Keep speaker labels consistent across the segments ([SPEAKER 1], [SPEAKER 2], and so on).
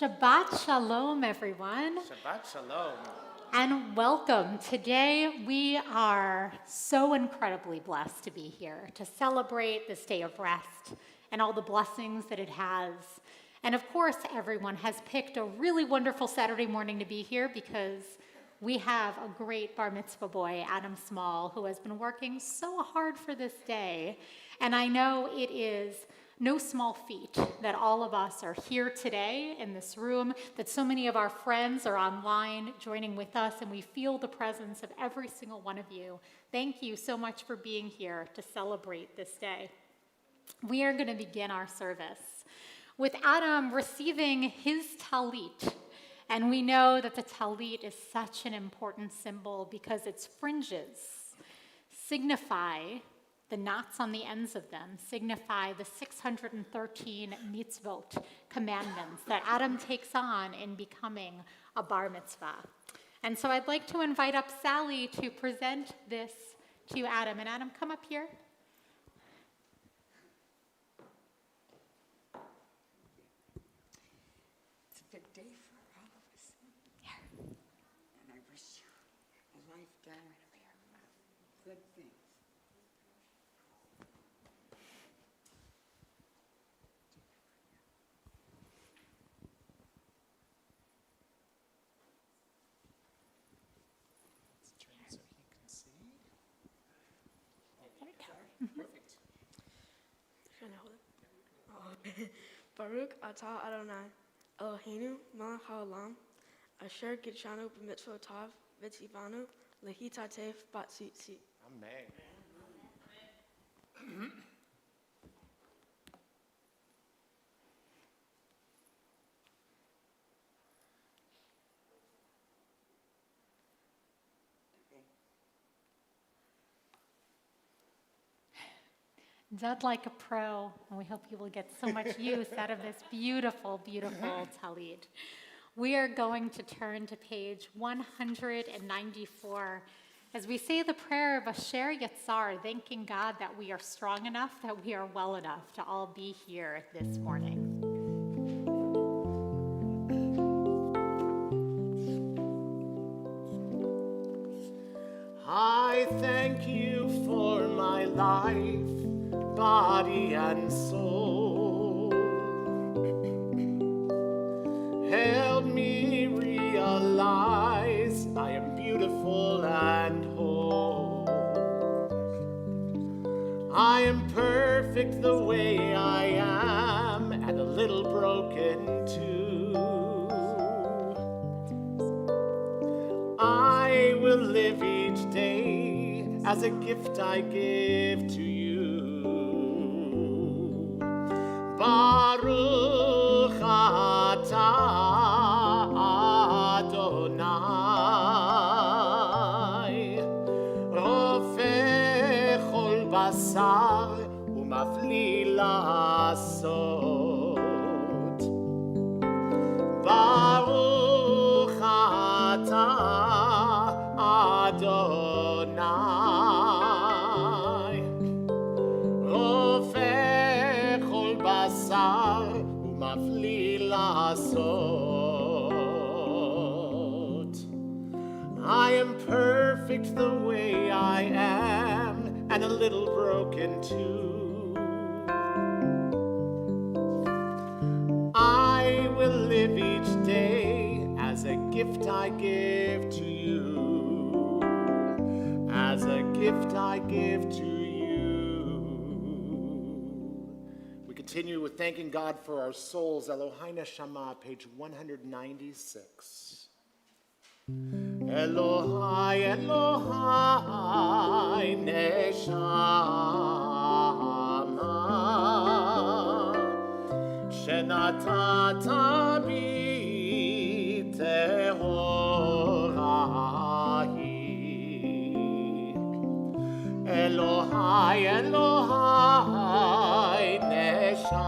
[SPEAKER 1] Shabbat Shalom, everyone.
[SPEAKER 2] Shabbat Shalom.
[SPEAKER 1] And welcome. Today we are so incredibly blessed to be here to celebrate this day of rest and all the blessings that it has. And of course, everyone has picked a really wonderful Saturday morning to be here because we have a great Bar Mitzvah boy, Adam Small, who has been working so hard for this day. And I know it is no small feat that all of us are here today in this room, that so many of our friends are online joining with us, and we feel the presence of every single one of you. Thank you so much for being here to celebrate this day. We are going to begin our service with Adam receiving his talit. And we know that the talit is such an important symbol because its fringes signify, the knots on the ends of them signify the 613 mitzvot, commandments, that Adam takes on in becoming a bar mitzvah. And so I'd like to invite up Sally to present this to Adam. And Adam, come up here.
[SPEAKER 3] It's a big day for all of us.
[SPEAKER 1] Here.
[SPEAKER 3] And I wish you a lifetime of good things.
[SPEAKER 2] So he can see.
[SPEAKER 1] There we go.
[SPEAKER 2] Perfect.
[SPEAKER 4] Should I hold it? Baruch atah Adonai Eloheinu melech haolam asher kitshanu b'mitzvot tov v'tzivanu lehitatef b'tzitzi.
[SPEAKER 2] Amen.
[SPEAKER 1] Dud like a pro, and we hope you will get so much use out of this beautiful, beautiful talit. We are going to turn to page 194 as we say the prayer of Asher Yatzar, thanking God that we are strong enough, that we are well enough to all be here this morning.
[SPEAKER 5] I thank you for my life, body and soul. Help me realize I am beautiful and whole. I am perfect the way I am, and a little broken too. I will live each day as a gift I give to you. Baruch atah Adonai, rofeh chol basar umafli la'asot. Baruch atah Adonai, rofeh chol basar umafli la'asot. I am perfect the way I am, and a little broken too. I will live each day as a gift I give to you, as a gift gift I give to you. We continue with thanking God for our souls. Eloheinu Shama, page 196. Elohai, Elohai, Neshama, Shenatata bi tehorahi. Elohai, Elohai, Neshama,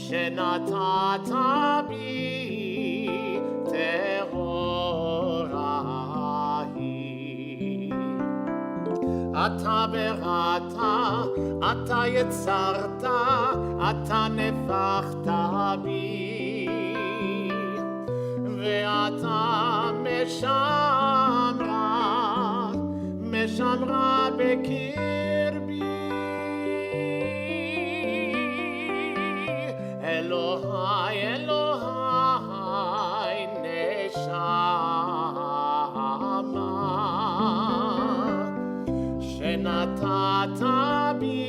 [SPEAKER 5] Shenatata bi tehorahi. Ata berata, ata yetzarta, ata nefachta bi, ve'ata משמרה בקרבי. אלוהי, אלוהי, נשמה, שנתת בי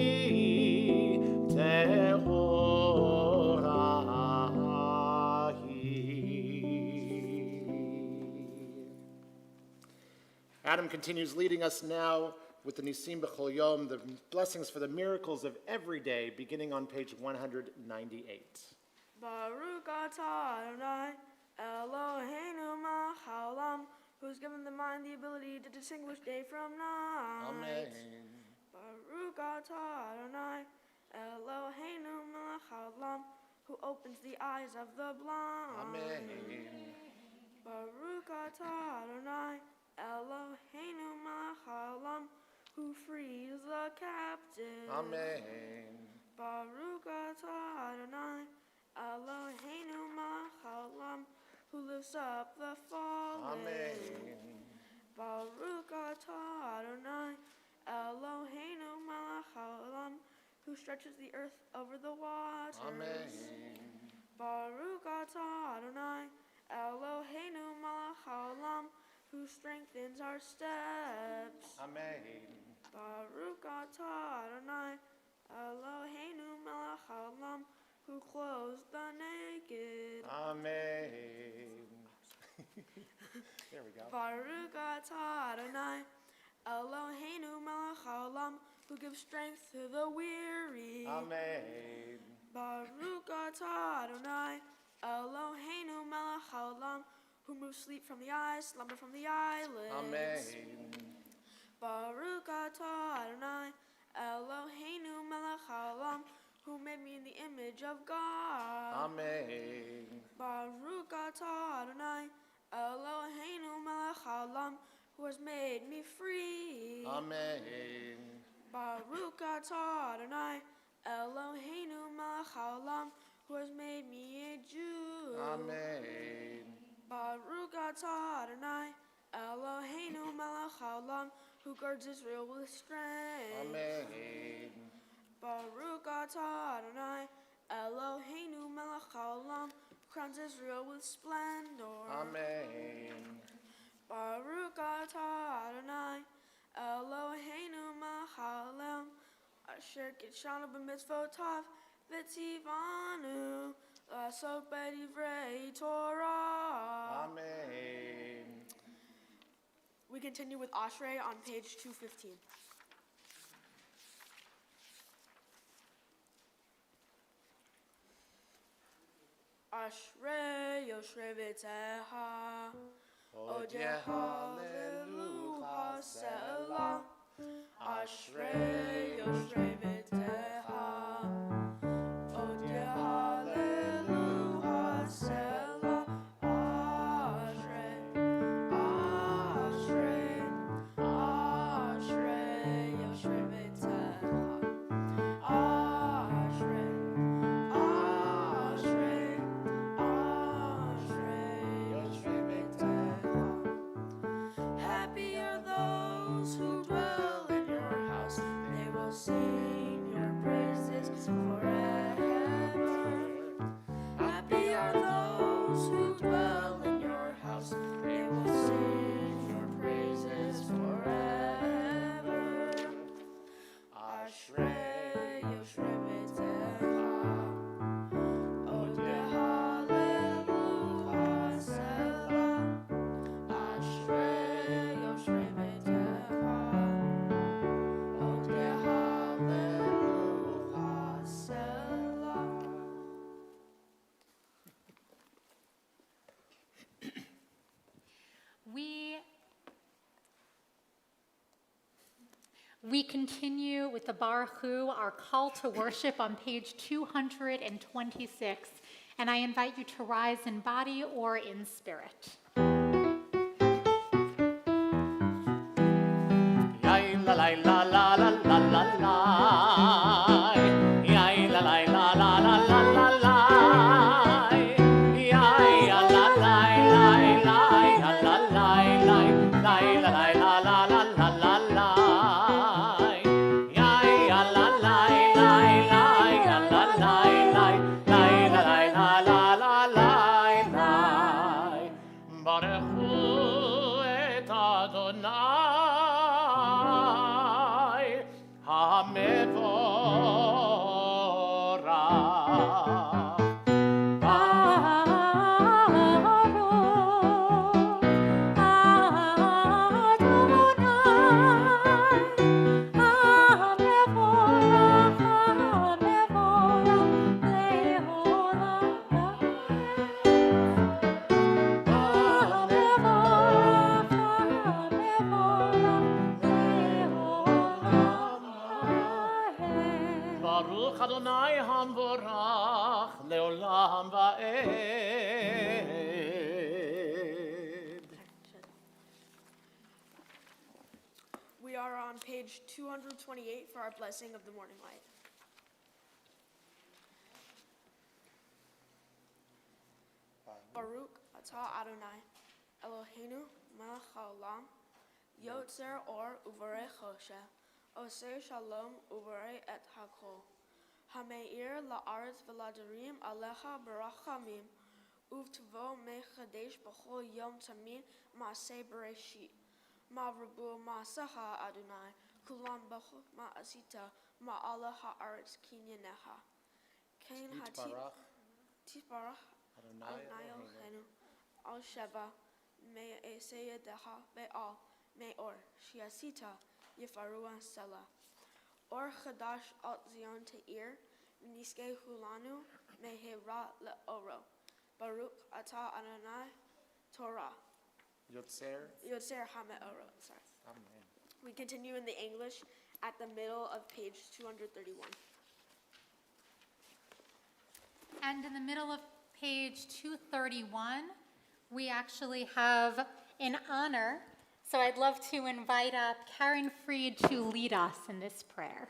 [SPEAKER 5] Adam continues leading us now with the Nisim B'chol Yom, the blessings for the miracles of every day, beginning on page 198.
[SPEAKER 4] Baruch atah Adonai, Eloheinu melech haolam, who's given the mind the ability to distinguish day from night.
[SPEAKER 5] Amen.
[SPEAKER 4] Baruch atah Adonai, Eloheinu melech haolam, who opens the eyes of the blind.
[SPEAKER 5] Amen.
[SPEAKER 4] Baruch atah Adonai, Eloheinu melech haolam, who frees the captive.
[SPEAKER 5] Amen.
[SPEAKER 4] Baruch atah Adonai, Eloheinu melech haolam, who lifts up the fallen.
[SPEAKER 5] Amen.
[SPEAKER 4] Baruch atah Adonai, Eloheinu melech haolam, who stretches the earth over the waters.
[SPEAKER 5] Amen.
[SPEAKER 4] Baruch atah Adonai, Eloheinu melech haolam, who strengthens our steps.
[SPEAKER 5] Amen.
[SPEAKER 4] Baruch atah Adonai, Eloheinu melech haolam, who clothes the naked.
[SPEAKER 5] Amen. There we go.
[SPEAKER 4] Baruch atah Adonai, Eloheinu melech haolam, who gives strength to the weary.
[SPEAKER 5] Amen.
[SPEAKER 4] Baruch atah Adonai, Eloheinu melech haolam, who moves sleep from the eyes, slumber from the eyelids.
[SPEAKER 5] Amen.
[SPEAKER 4] Baruch atah Adonai, Eloheinu melech haolam, who made me in the image of God.
[SPEAKER 5] Amen.
[SPEAKER 4] Baruch atah Adonai, Eloheinu melech haolam, who has made me free.
[SPEAKER 5] Amen.
[SPEAKER 4] Baruch atah Adonai, Eloheinu melech haolam, who has made me a Jew.
[SPEAKER 5] Amen.
[SPEAKER 4] Baruch atah Adonai, Eloheinu melech haolam, who guards Israel with strength.
[SPEAKER 5] Amen.
[SPEAKER 4] Baruch atah Adonai, Eloheinu melech haolam, who crowns Israel with splendor.
[SPEAKER 5] Amen.
[SPEAKER 4] Baruch atah Adonai, Eloheinu melech haolam, asher kitshanu b'mitzvotav v'tzivanu la'asok b'divrei Torah.
[SPEAKER 5] Amen.
[SPEAKER 4] We continue with Ashrei on page 215. Ashrei Yoshre v'teha, Odeh hallelu selah. Ashrei Yoshre v'teha, Odeh hallelu selah. Ashrei, Ashrei, Ashrei Yoshre v'teha. Ashrei, Ashrei, Ashrei Yoshre v'teha. Happy are those who dwell in your house, they will sing.
[SPEAKER 1] We continue with the Baruchu, our call to worship on page 226, and I invite you to rise in body or in spirit.
[SPEAKER 2] La la la la la la la la. Ya la la la la la la la la. Ya la la la la la la la la la la la la la la la. Ya la la la la la la la la la la la. Baruchu et Adonai. Baruch Adonai Hamvorach Leolam Va'ed.
[SPEAKER 4] We are on page 228 for our blessing of the morning light. Baruch atah Adonai Eloheinu melech haolam yotzer or uvarei choshe oseh shalom uvarei et hakol hameir la'aretz v'ladarim alecha barachamim uvtvo mechadesh b'chol yom tamin ma'aseh bereshit ma'rabu ma'asaha Adonai kulam b'chol ma'asita ma'ala ha'aretz kinyaneha kain hati Tisbarach Adonai Eloheinu al sheva me'aseh yedecha ve'al me'or shiasita Yefarua Sela. Or Chadash Alt Zion Te'ir, Niske Hulanu, Mehera Le'oro. Baruch Atah Adonai Torah.
[SPEAKER 5] Yotzer.
[SPEAKER 4] Yotzer HaMe'oro. Sorry.
[SPEAKER 5] Amen.
[SPEAKER 4] We continue in the English at the middle of page 231.
[SPEAKER 1] And in the middle of page 231, we actually have an honor. So I'd love to invite up Karen Freed to lead us in this prayer.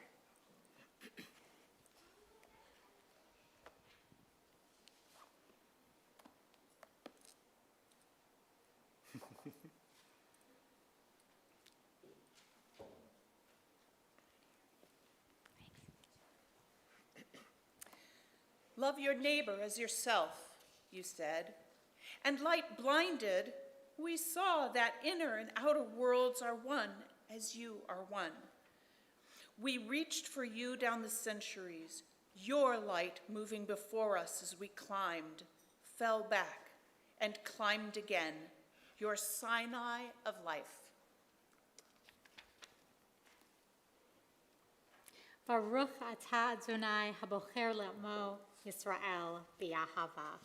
[SPEAKER 6] Love your neighbor as yourself, you said. And light blinded, we saw that inner and outer worlds are one, as you are one. We reached for you down the centuries, your light moving before us as we climbed, fell back, and climbed again, your Sinai of life.
[SPEAKER 1] Baruch atah Adonai habocher le'amo Yisrael b'yahava.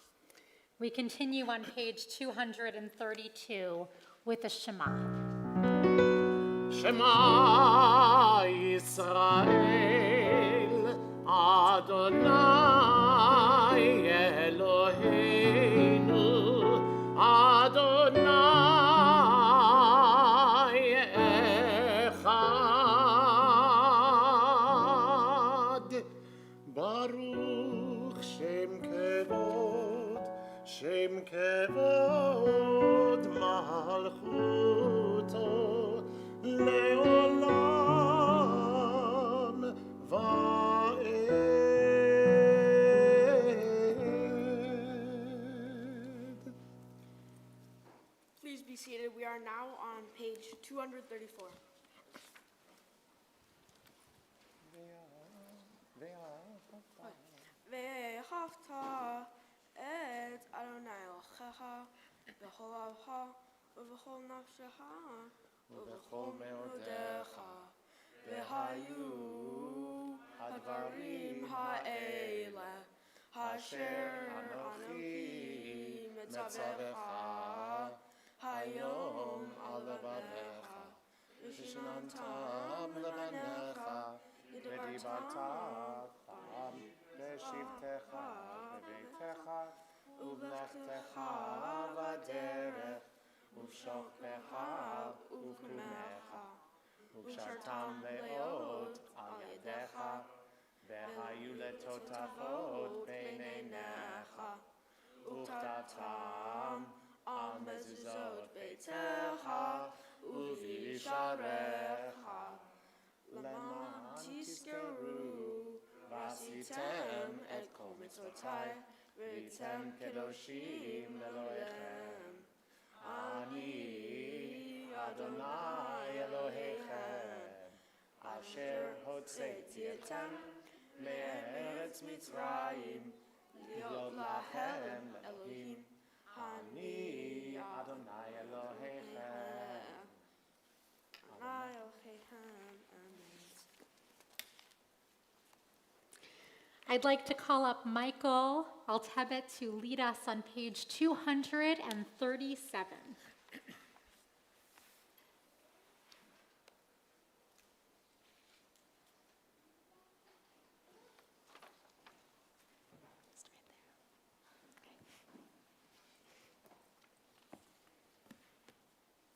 [SPEAKER 1] We continue on page 232 with the Shema.
[SPEAKER 2] Shema Yisrael Adonai Eloheinu Adonai Echad Baruch Shem Kevod Shem Kevod Malchuto Leolam Va'ed.
[SPEAKER 4] Please be seated. We are now on page 234. Ve'ahavta et Adonai Elohecha b'chol avcha u'b'chol nafshecha u'b'chol meodecha v'hayu hadvarim ha'ele asher anochi mitzavecha hayom al levavecha
[SPEAKER 5] ושננתם לבניך, ודיברתם בשבתך בביתך, ובלכתך בדרך, ובשוכבך ובקומך, וקשרתם לאות על ידיך, והיו לטוטפות בין עיניך, וכתבתם על מזוזות ביתך ובשעריך, למען תזכרו ועשיתם את כל מצוותיי, והייתם קדושים לאלוהיכם. אני אדוני אלוהיכם, אשר הוצאתי אתכם מארץ מצרים, להיות לכם אלוהים. אני אדוני אלוהיכם.
[SPEAKER 4] אדוני אלוהיכם. Amen.
[SPEAKER 1] I'd like to call up Michael Altebet to lead us on page 237.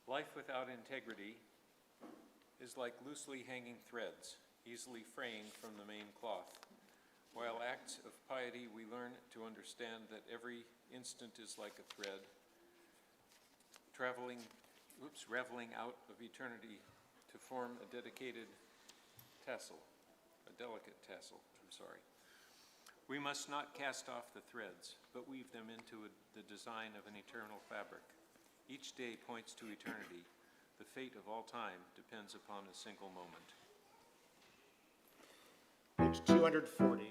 [SPEAKER 7] Life without integrity is like loosely hanging threads, easily fraying from the main cloth. While acts of piety, we learn to understand that every instant is like a thread, raveling out of eternity to form a delicate tassel. We must not cast off the threads, but weave them into the design of an eternal fabric. Each day points to eternity. The fate of all time depends upon a single moment.
[SPEAKER 5] Page 240.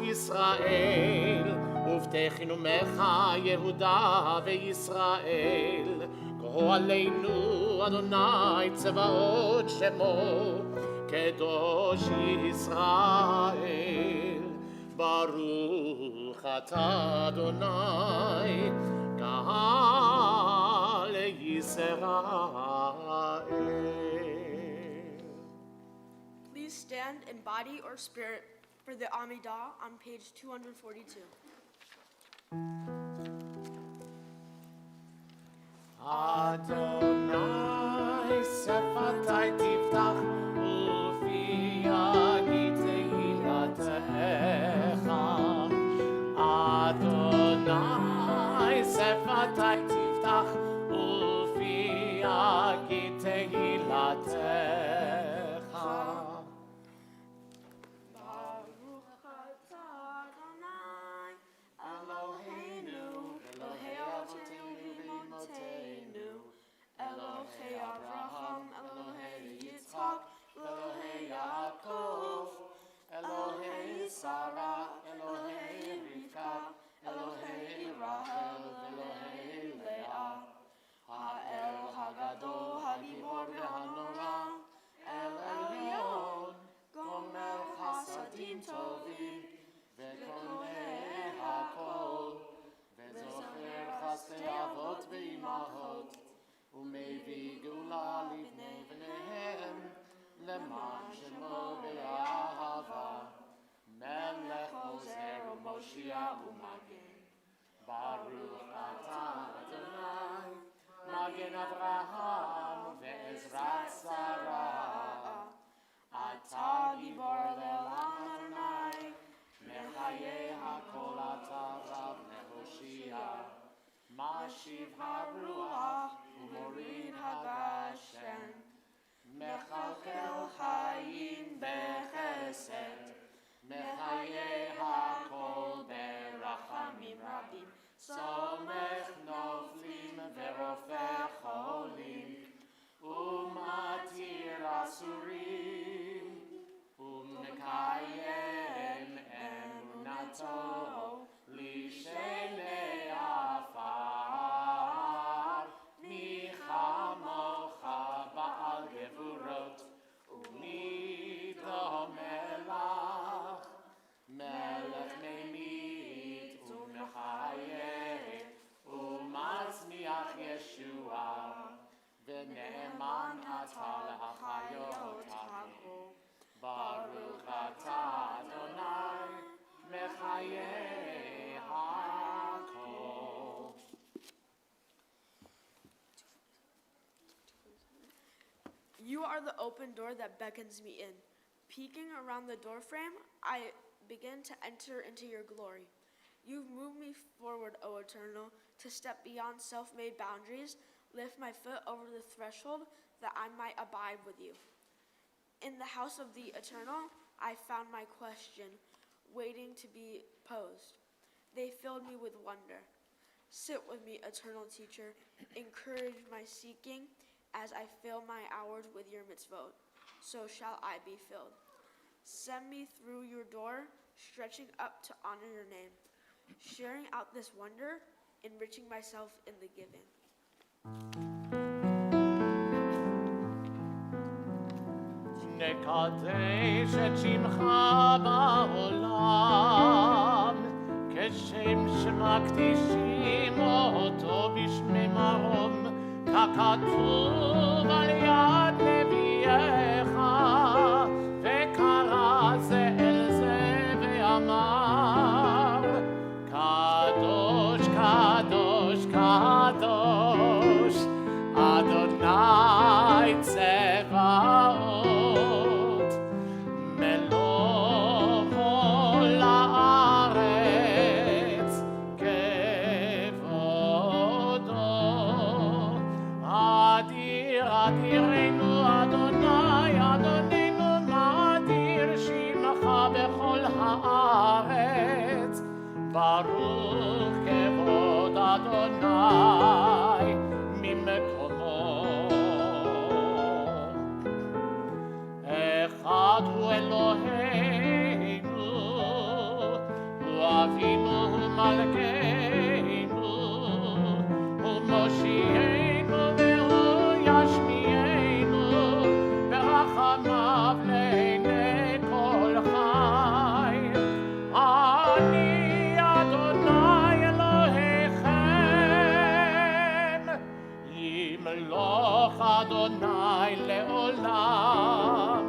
[SPEAKER 5] ישראל, ובטחנו ממך יהודה וישראל, גואלנו אדוני צבאות שמו, קדוש ישראל. ברוך אתה אדוני, גאל ישראל.
[SPEAKER 4] Please stand in body or spirit for the Amidah on page 242.
[SPEAKER 5] Adonai sefatai tiftach ufi yagid tehilatecha. Adonai sefatai tiftach ufi yagid tehilatecha.
[SPEAKER 4] Baruch atah Adonai Eloheinu, Elohei Avotenu v'Imotenu, Elohei Avraham, Elohei ומגן.
[SPEAKER 2] ברוך אתה אדוני, מגן אברהם ועזרת שרה. אתה גיבור לעולם אדוני, מחיי הכל אתה רב להושיע. משיב הרוח ומוריד הגשם, מחלקל חיים בחסד, מחיי הכל ברחמים רבים. סומך נופלים ורופא חולים, ומתיר אסורים, ומקיים אמונתו לשני עפר. מי כמוך בעל גבורות, ומי דומה לך, מלך ממית ומחיה, ומצמיח ישועה, ונאמן אתה להחיות הגו. ברוך אתה אדוני, מחיי הכל.
[SPEAKER 4] You are the open door that beckons me in. Peeking around the doorframe, I begin to enter into your glory. You've moved me forward, O Eternal, to step beyond self-made boundaries, lift my foot over the threshold that I might abide with you. In the house of the Eternal, I found my question, waiting to be posed. They filled me with wonder. Sit with me, Eternal Teacher, encourage my seeking. As I fill my hours with your mitzvot, so shall I be filled. Send me through your door, stretching up to honor your name, sharing out this wonder, enriching myself in the giving.
[SPEAKER 2] נקדש את שמך בעולם, כשם שמקדישים אותו בשמי מרום, ככתוב על יד נביאך, וקרא זה אל זה ואמר, קדוש, קדוש, קדוש, אדוני צבאות, מלוא כל הארץ כבודו. אדירנו אדוני, אדוננו מאדיר שמך בכל הארץ. ברוך כבוד אדוני ממקומו. אחד הוא אלוהינו, הוא אבינו ומלכנו, הוא מושיענו והוא ישמיענו, ברחמיו לעיני כל חי. אני אדוני אלוהיכם, ימלוך אדוני לעולם,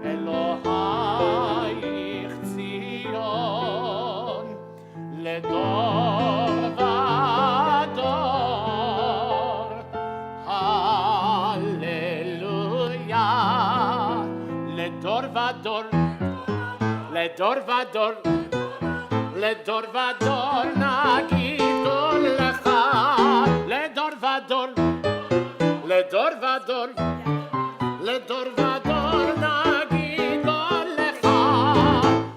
[SPEAKER 2] אלוהיך ציון, לדור ודור. הללויה, לדור ודור, לדור ודור, לדור ודור נגיד לך, לדור ודור, לדור ודור, לדור ודור נגיד לך,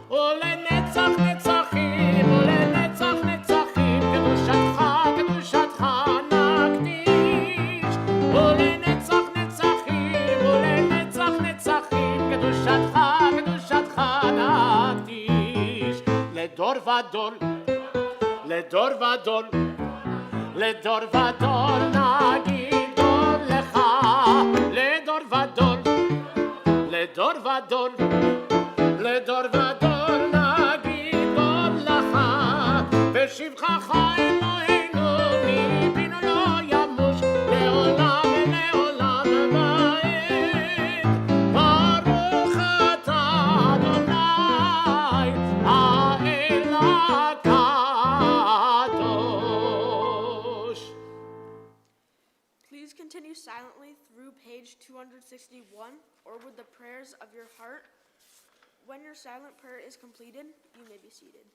[SPEAKER 2] ולנצח נצחים, ולנצח נצחים, קדושתך, קדושתך נקדיש, ולנצח נצחים, ולנצח נצחים, קדושתך, קדושתך נקדיש, לדור ודור, לדור ודור, לדור ודור נגיד לך, לדור ודור, לדור ודור, לדור ודור נגיד לך, ושבחך אלוהינו מפינו לא ימוש, לעולם ולעולם ועד. ברוך אתה אדוני האל הקדוש.
[SPEAKER 4] silently through page 261 or with the prayers of your heart. When your silent prayer is completed, you may be seated.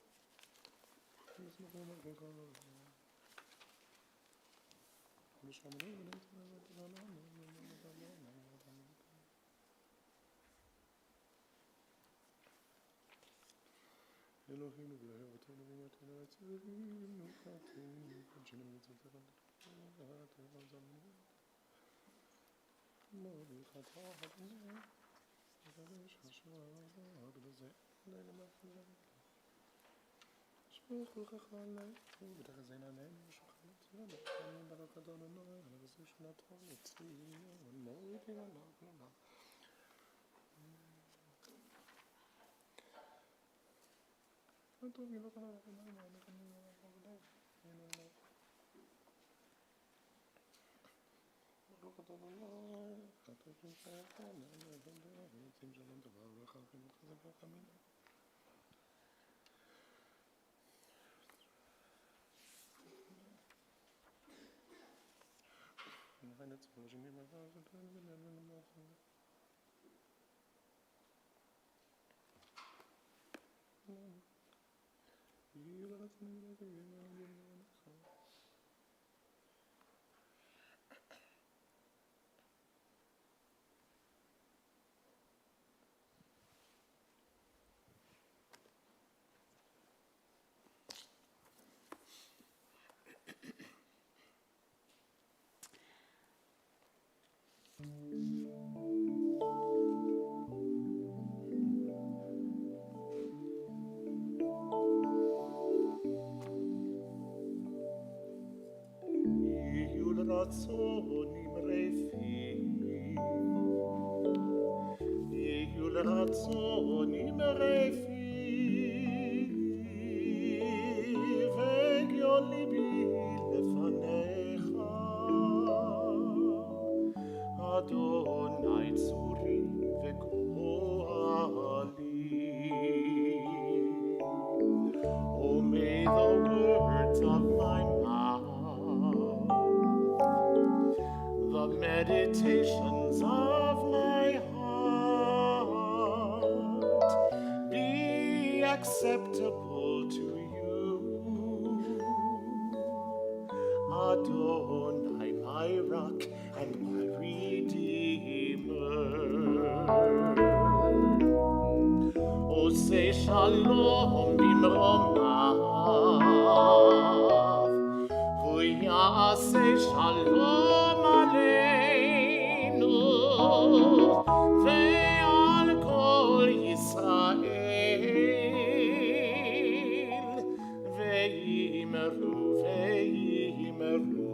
[SPEAKER 5] Adonai tzuri v'koali. Oh, may the words of my mouth, the meditations of my heart be acceptable to you. Adonai, my rock and my redeemer. Oh, say shalom bimromav, v'yaseh shalom aleinu, ve'al kol Yisrael, ve'yimeru, ve'yimeru.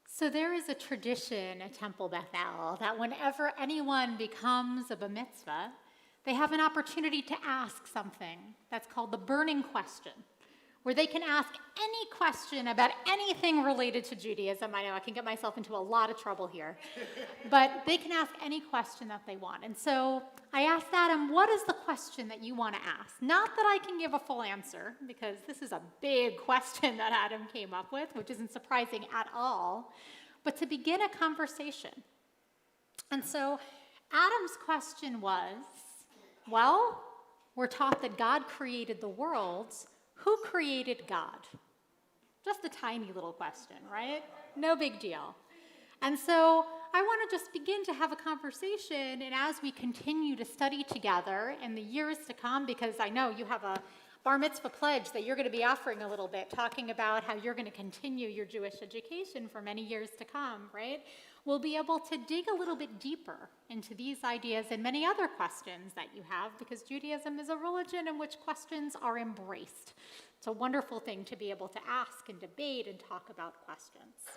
[SPEAKER 1] So there is a tradition at Temple Bethel that whenever anyone becomes a Bar Mitzvah, they have an opportunity to ask something that's called the burning question, where they can ask any question about anything related to Judaism. I know I can get myself into a lot of trouble here, but they can ask any question that they want. And so I asked Adam, what is the question that you want to ask? Not that I can give a full answer, because this is a big question that Adam came up with, which isn't surprising at all, but to begin a conversation. And so Adam's question was, well, we're taught that God created the worlds. Who created God? Just a tiny little question, right? No big deal. And so I want to just begin to have a conversation, and as we continue to study together in the years to come, because I know you have a Bar Mitzvah pledge that you're going to be offering a little bit, talking about how you're going to continue your Jewish education for many years to come, right? We'll be able to dig a little bit deeper into these ideas and many other questions that you have, because Judaism is a religion in which questions are embraced. It's a wonderful thing to be able to ask and debate and talk about questions.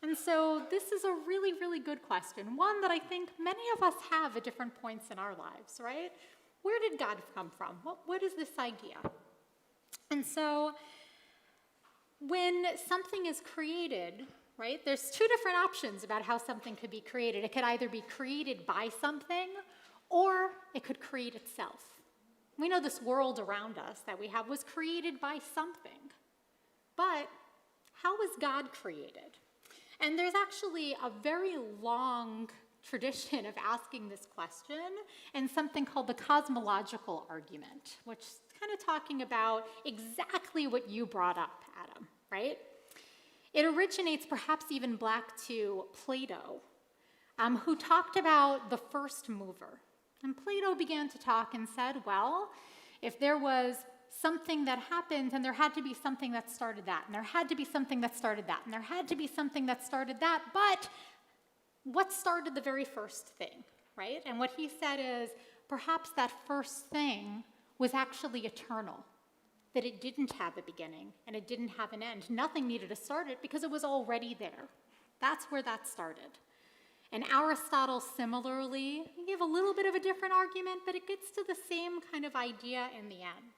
[SPEAKER 1] And so this is a really, really good question, one that I think many of us have at different points in our lives, right? Where did God come from? What is this idea? And so when something is created, right? There's two different options about how something could be created. It could either be created by something, or it could create itself. We know this world around us that we have was created by something. But how was God created? And there's actually a very long tradition of asking this question and something called the cosmological argument, which is kind of talking about exactly what you brought up, Adam, right? It originates perhaps even back to Plato, who talked about the first mover. And Plato began to talk and said, well, if there was something that happened, and there had to be something that started that, and there had to be something that started that, and there had to be something that started that, but what started the very first thing, right? And what he said is, perhaps that first thing was actually eternal, that it didn't have a beginning, and it didn't have an end. Nothing needed to start it because it was already there. That's where that started. And Aristotle similarly, he gave a little bit of a different argument, but it gets to the same kind of idea in the end.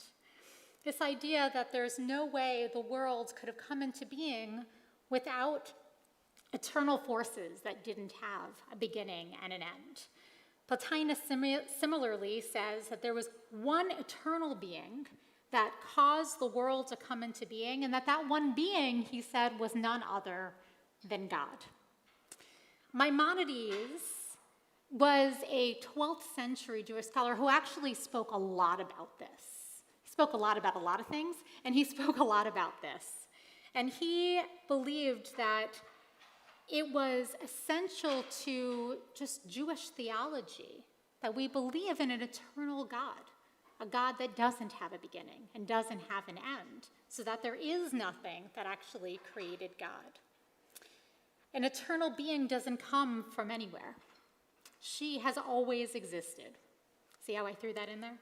[SPEAKER 1] This idea that there's no way the world could have come into being without eternal forces that didn't have a beginning and an end. Plotinus similarly says that there was one eternal being that caused the world to come into being, and that one being, he said, was none other than God. Maimonides was a 12th century Jewish scholar who actually spoke a lot about this. He spoke a lot about a lot of things, and he spoke a lot about this. And he believed that it was essential to just Jewish theology that we believe in an eternal God, a God that doesn't have a beginning and doesn't have an end, so that there is nothing that actually created God. An eternal being doesn't come from anywhere. She has always existed. See how I threw that in there?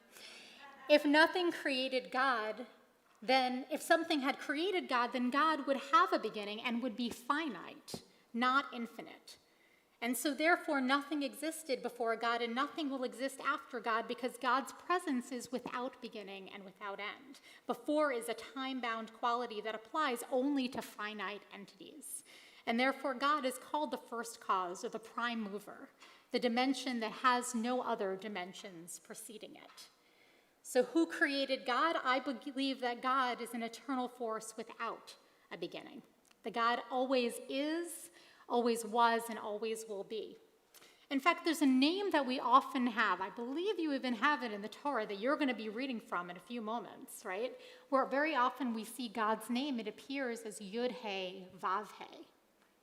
[SPEAKER 1] If nothing created God, then if something had created God, then God would have a beginning and would be finite, not infinite. And so therefore nothing existed before God and nothing will exist after God, because God's presence is without beginning and without end. Before is a time-bound quality that applies only to finite entities. And therefore God is called the first cause, or the prime mover, the dimension that has no other dimensions preceding it. So who created God? I believe that God is an eternal force without a beginning. That God always is, always was, and always will be. In fact, there's a name that we often have. I believe you even have it in the Torah that you're going to be reading from in a few moments, right? Where very often we see God's name, it appears as Yud-He, Vav-He.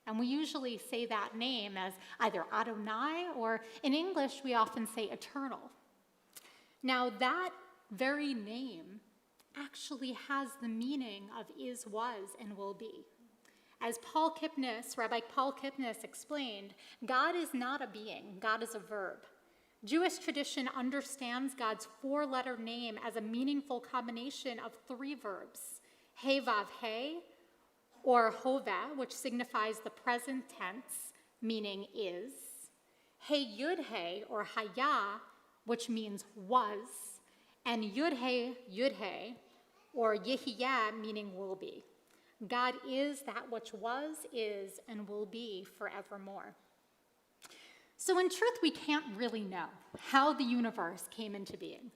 [SPEAKER 1] And we usually say that name as either Adonai, or in English we often say eternal. Now that very name actually has the meaning of is, was, and will be. As Rabbi Paul Kipnis explained, God is not a being, God is a verb. Jewish tradition understands God's four-letter name as a meaningful combination of three verbs, He Vav He, or Hova, which signifies the present tense, meaning is, He Yud He, or Haya, which means was, and Yud He, or Yehiya, meaning will be. God is that which was, is, and will be forevermore. So in truth, we can't really know how the universe came into being.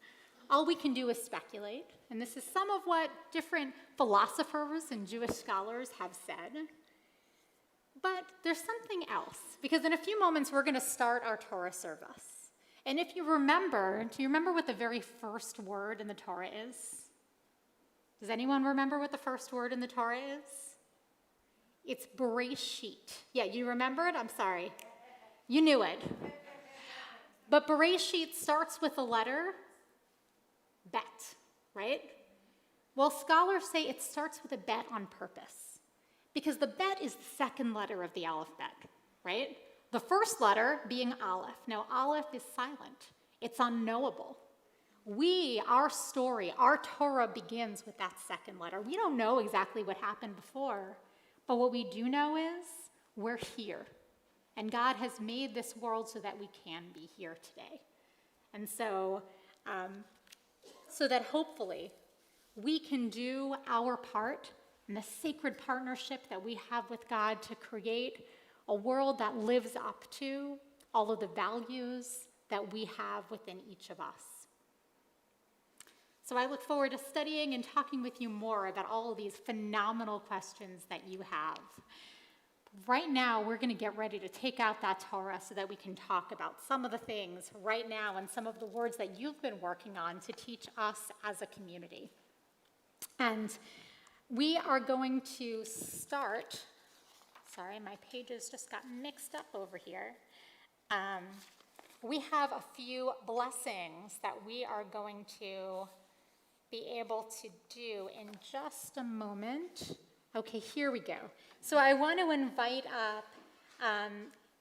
[SPEAKER 1] All we can do is speculate, and this is some of what different philosophers and Jewish scholars have said. But there's something else, because in a few moments we're going to start our Torah service. And if you remember, do you remember what the very first word in the Torah is? Does anyone remember what the first word in the Torah is? It's Bereshit. Yeah, you remember it? I'm sorry. You knew it. But Bereshit starts with the letter Bet, right? Well, scholars say it starts with a bet on purpose, because the bet is the second letter of the alphabet, right? The first letter being Aleph. Now, Aleph is silent. It's unknowable. Our story, our Torah begins with that second letter. We don't know exactly what happened before, but what we do know is we're here. And God has made this world so that we can be here today. And so that hopefully we can do our part and the sacred partnership that we have with God to create a world that lives up to all of the values that we have within each of us. So I look forward to studying and talking with you more about all of these phenomenal questions that you have. Right now, we're going to get ready to take out that Torah so that we can talk about some of the things right now and some of the words that you've been working on to teach us as a community. And we are going to start, sorry, my pages just got mixed up over here. We have a few blessings that we are going to be able to do in just a moment. Okay, here we go. So I want to invite up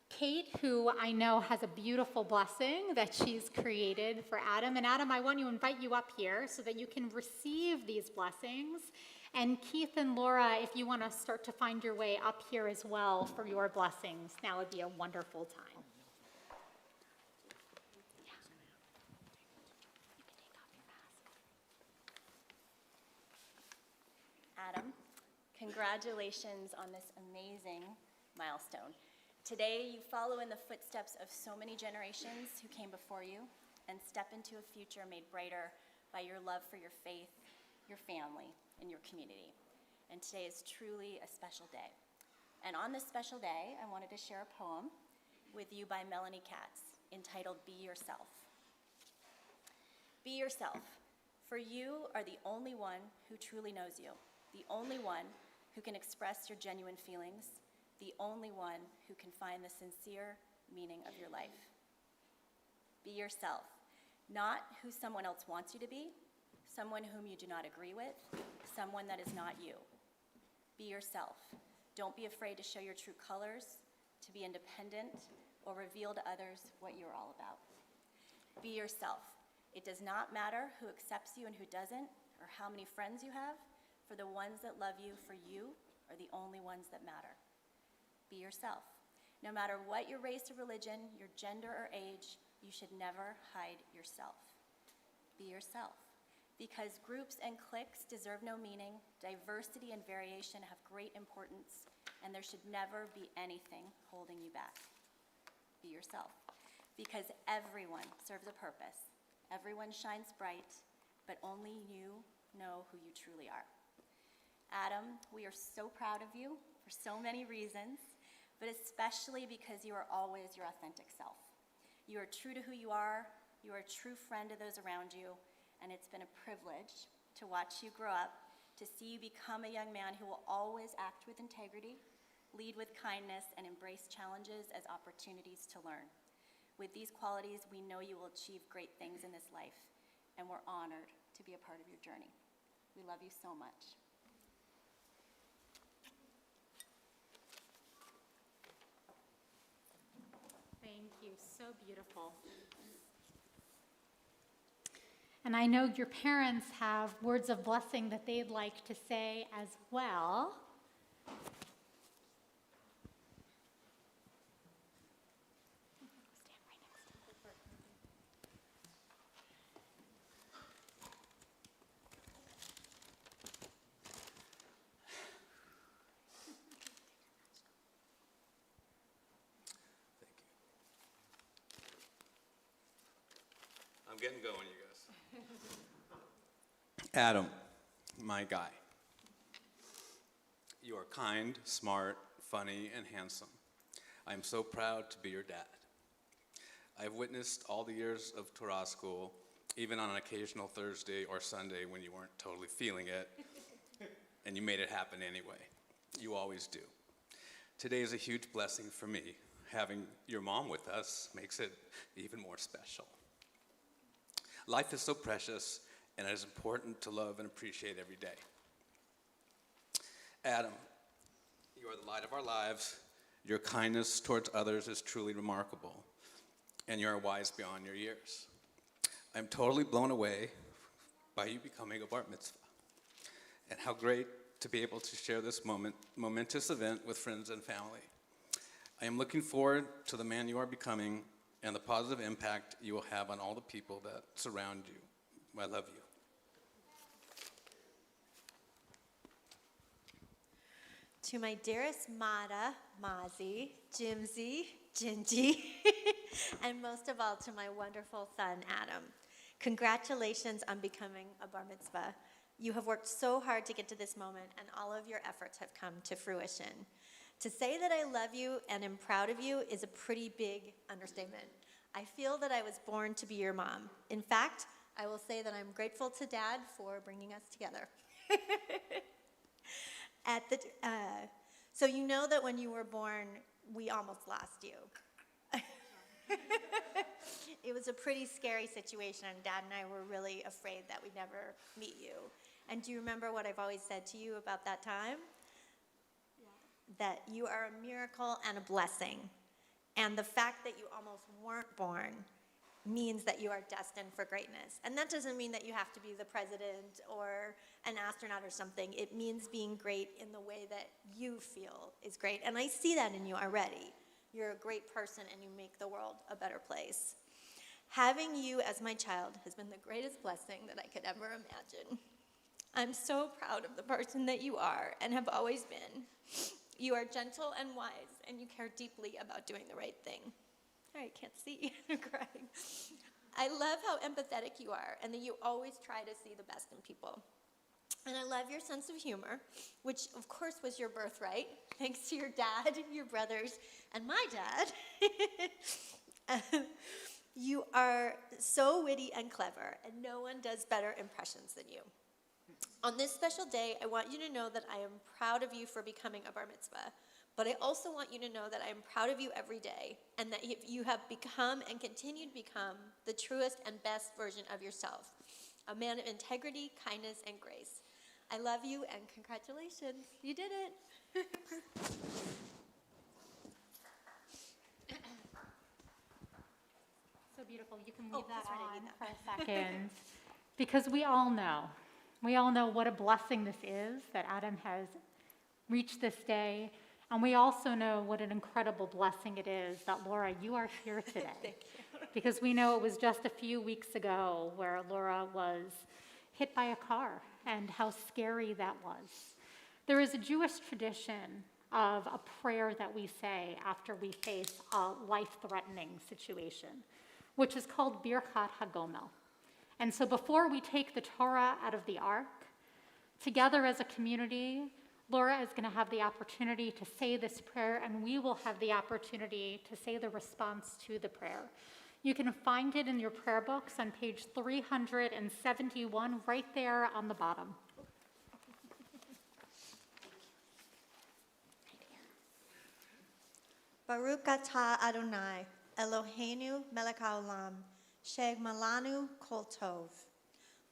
[SPEAKER 1] Kate, who I know has a beautiful blessing that she's created for Adam. And Adam, I want to invite you up here so that you can receive these blessings. And Keith and Laura, if you want to start to find your way up here as well for your blessings, now would be a wonderful time.
[SPEAKER 8] Adam, congratulations on this amazing milestone. Today, you follow in the footsteps of so many generations who came before you and step into a future made brighter by your love for your faith, your family, and your community. And today is truly a special day. And on this special day, I wanted to share a poem with you by Melanie Katz entitled Be Yourself. Be yourself, for you are the only one who truly knows you, the only one who can express your genuine feelings, the only one who can find the sincere meaning of your life. Be yourself, not who someone else wants you to be, someone whom you do not agree with, someone that is not you. Be yourself. Don't be afraid to show your true colors, to be independent, or reveal to others what you're all about. Be yourself. It does not matter who accepts you and who doesn't, or how many friends you have, for the ones that love you for you are the only ones that matter. Be yourself. No matter what your race or religion, your gender or age, you should never hide yourself. Be yourself. Because groups and cliques deserve no meaning, diversity and variation have great importance, and there should never be anything holding you back. Be yourself. Because everyone serves a purpose. Everyone shines bright, but only you know who you truly are. Adam, we are so proud of you for so many reasons, but especially because you are always your authentic self. You are true to who you are a true friend to those around you, and it's been a privilege to watch you grow up, to see you become a young man who will always act with integrity, lead with kindness, and embrace challenges as opportunities to learn. With these qualities, we know you will achieve great things in this life, and we're honored to be a part of your journey. We love you so much.
[SPEAKER 1] Thank you, so beautiful. And I know your parents have words of blessing that they'd like to say as well.
[SPEAKER 9] I'm getting going, you guys. Adam, my guy. You are kind, smart, funny, and handsome. I am so proud to be your dad. I've witnessed all the years of Torah school, even on an occasional Thursday or Sunday when you weren't totally feeling it, and you made it happen anyway. You always do. Today is a huge blessing for me. Having your mom with us makes it even more special. Life is so precious, and it is important to love and appreciate every day. Adam, you are the light of our lives. Your kindness towards others is truly remarkable, and you are wise beyond your years. I'm totally blown away by you becoming a Bar Mitzvah, and how great to be able to share this momentous event with friends and family. I am looking forward to the man you are becoming and the positive impact you will have on all the people that surround you. I love you.
[SPEAKER 10] To my dearest Mada, Mazi, Jimsy, Gingy, and most of all to my wonderful son, Adam. Congratulations on becoming a bar mitzvah. You have worked so hard to get to this moment, and all of your efforts have come to fruition. To say that I love you and am proud of you is a pretty big understatement. I feel that I was born to be your mom. In fact, I will say that I'm grateful to Dad for bringing us together. So you know that when you were born, we almost lost you. It was a pretty scary situation, and Dad and I were really afraid that we'd never meet you. And do you remember what I've always said to you about that time? That you are a miracle and a blessing. And the fact that you almost weren't born means that you are destined for greatness. And that doesn't mean that you have to be the president or an astronaut or something. It means being great in the way that you feel is great. And I see that in you already. You're a great person and you make the world a better place. Having you as my child has been the greatest blessing that I could ever imagine. I'm so proud of the person that you are and have always been. You are gentle and wise, and you care deeply about doing the right thing. I can't see. I'm crying. I love how empathetic you are, and that you always try to see the best in people. And I love your sense of humor, which of course was your birthright, thanks to your dad, your brothers, and my dad. You are so witty and clever, and no one does better impressions than you. On this special day, I want you to know that I am proud of you for becoming a bar mitzvah, but I also want you to know that I am proud of you every day, and that you have become and continue to become the truest and best version of yourself, a man of integrity, kindness, and grace. I love you, and congratulations. You did it.
[SPEAKER 1] So beautiful. You can leave that
[SPEAKER 10] that's right, I
[SPEAKER 1] on
[SPEAKER 10] need
[SPEAKER 1] for a second. Because we all know what a blessing this is, that Adam has reached this day. And we also know what an incredible blessing it is that, Laura, you are here today.
[SPEAKER 10] Thank you.
[SPEAKER 1] Because we know it was just a few weeks ago where Laura was hit by a car, and how scary that was. There is a Jewish tradition of a prayer that we say after we face a life-threatening situation, which is called Birkat HaGomel. And so before we take the Torah out of the ark, together as a community, Laura is going to have the opportunity to say this prayer, and we will have the opportunity to say the response to the prayer. You can find it in your prayer books on page 371, right there on the bottom.
[SPEAKER 10] Baruch atah Adonai, Eloheinu melech haolam, she'egma lanu kol tov.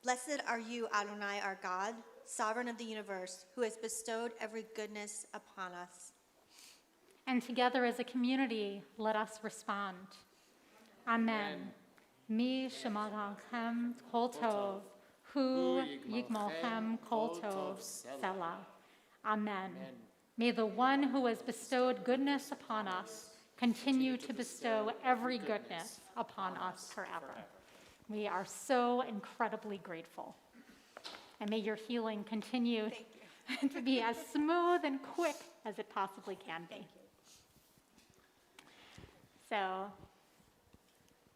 [SPEAKER 10] Blessed are you, Adonai, our God, sovereign of the universe, who has bestowed every goodness upon us.
[SPEAKER 1] And together as a community, let us respond. Amen. Mi shemalchem kol tov, hu yigmolchem kol tov, Selah. Amen. May the one who has bestowed goodness upon us continue to bestow every goodness upon us forever. We are so incredibly grateful. And may your healing continue to be as smooth and quick as it possibly can be. So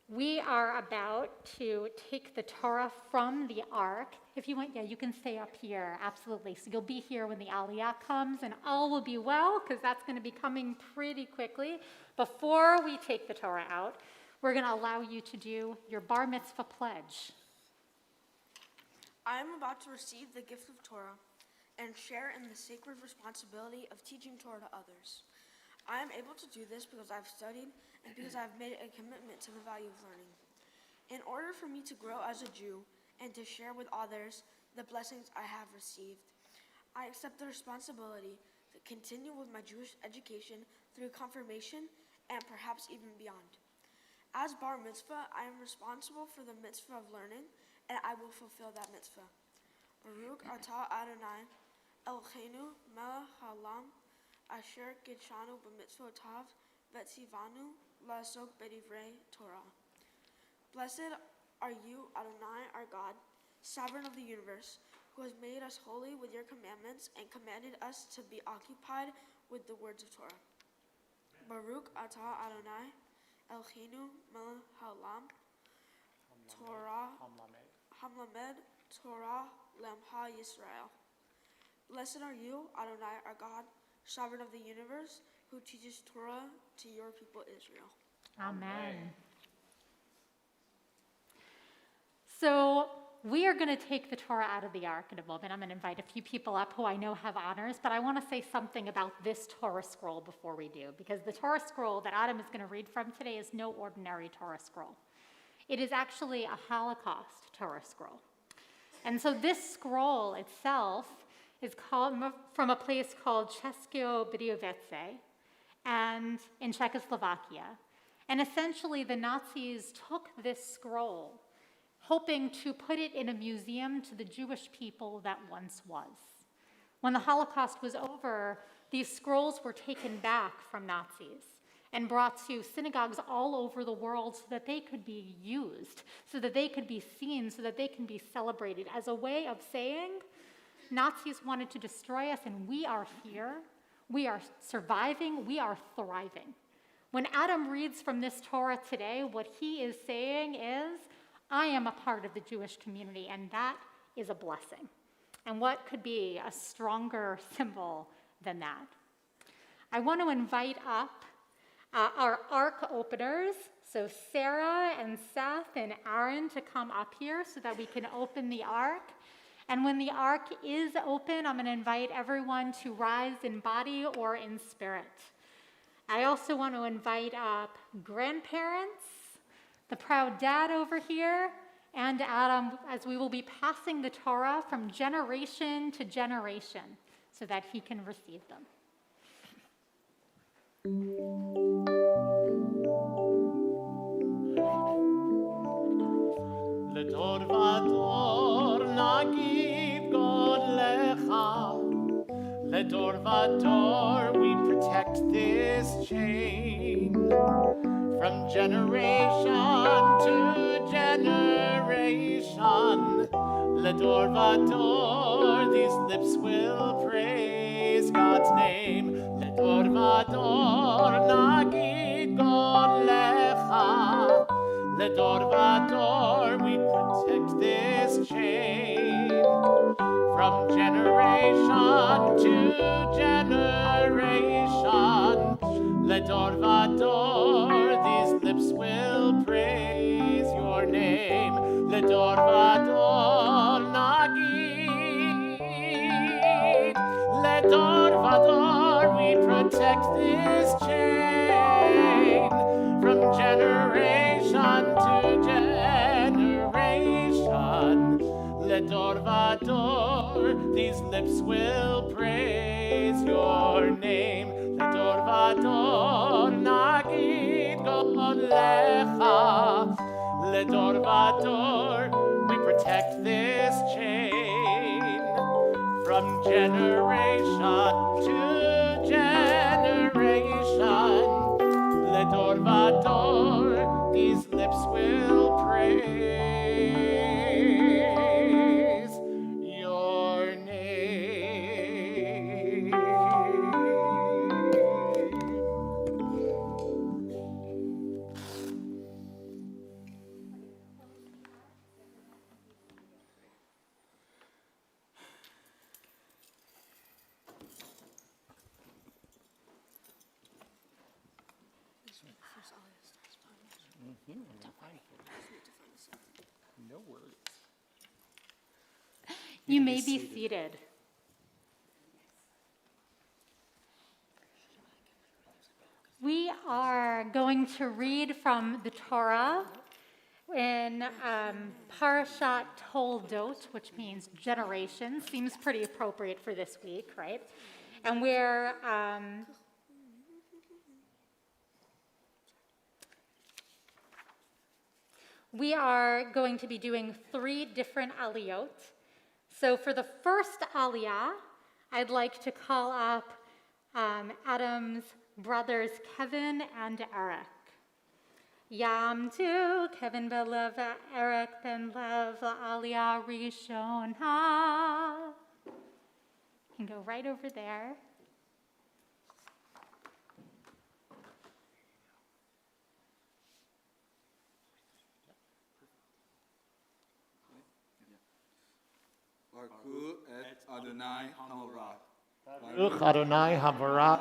[SPEAKER 1] we are about to take the Torah from the ark. If you want, you can stay up here, absolutely. So you'll be here when the Aliyah comes, and all will be well, because that's going to be coming pretty quickly. Before we take the Torah out, we're going to allow you to do your Bar Mitzvah pledge.
[SPEAKER 4] I am about to receive the gift of Torah and share in the sacred responsibility of teaching Torah to others. I am able to do this because I've studied and because I've made a commitment to the value of learning. In order for me to grow as a Jew and to share with others the blessings I have received, I accept the responsibility to continue with my Jewish education through confirmation and perhaps even beyond. As Bar Mitzvah, I am responsible for the mitzvah of learning, and I will fulfill that mitzvah. Baruch atah Adonai, Eloheinu melech haolam, asher gidshanu b'mitzvotav v'tzivanu la'asok b'divrei Torah. Blessed are you, Adonai, our God, sovereign of the universe, who has made us holy with your commandments and commanded us to be occupied with the words of Torah. Baruch atah Adonai, Eloheinu melech haolam, Torah, Hamlamed, Torah, Lamha Yisrael. Blessed are you, Adonai, our God, sovereign of the universe, who teaches Torah to your people Israel.
[SPEAKER 1] Amen. So we are going to take the Torah out of the ark in a moment. I'm going to invite a few people up who I know have honors, but I want to say something about this Torah scroll before we do, because the Torah scroll that Adam is going to read from today is no ordinary Torah scroll. It is actually a Holocaust Torah scroll. And so this scroll itself is called from a place called Česko Budějovice and in Czechoslovakia. And essentially the Nazis took this scroll, hoping to put it in a museum to the Jewish people that once was. When the Holocaust was over, these scrolls were taken back from Nazis and brought to synagogues all over the world so that they could be used, so that they could be seen, so that they can be celebrated as a way of saying, Nazis wanted to destroy us and we are here, we are surviving, we are thriving. When Adam reads from this Torah today, what he is saying is, I am a part of the Jewish community, and that is a blessing. And what could be a stronger symbol than that? I want to invite up our ark openers, so Sarah and Seth and Aaron, to come up here so that we can open the ark. And when the ark is open, I'm going to invite everyone to rise in body or in spirit. I also want to invite up grandparents, the proud dad over here, and Adam, as we will be passing the Torah from generation to generation so that he can receive them.
[SPEAKER 2] לדור ודור נגיד גודלך. לדור ודור we protect this chain. From generation to generation, Ledor Vador, these lips will praise God's name. Ledor Vador, Nagid God Lecha. Ledor Vador, we protect this chain. From generation to generation, Ledor Vador, these lips will praise your name. Ledor Vador Nagid. Ledor Vador, we protect this chain. From generation to generation, Ledor Vador, these lips will praise your name. Ledor Vador Nagid God Lecha. Ledor Vador, we protect this chain. From generation to generation, Ledor Vador, these lips will praise your name.
[SPEAKER 5] No worries.
[SPEAKER 1] You may be seated. We are going to read from the Torah in Parashat Toldot, which means generation. Seems pretty appropriate for this week, right? And we are going to be doing 3 different aliyot. So for the first aliyah, I'd like to call up Adam's brothers Kevin and Eric. Yamdu, Kevin ben Lev, Eric ben Lev, Aliyah Rishona. You can go right over there.
[SPEAKER 11] Baruch et Adonai Hamelach.
[SPEAKER 5] Baruch Adonai Habarach.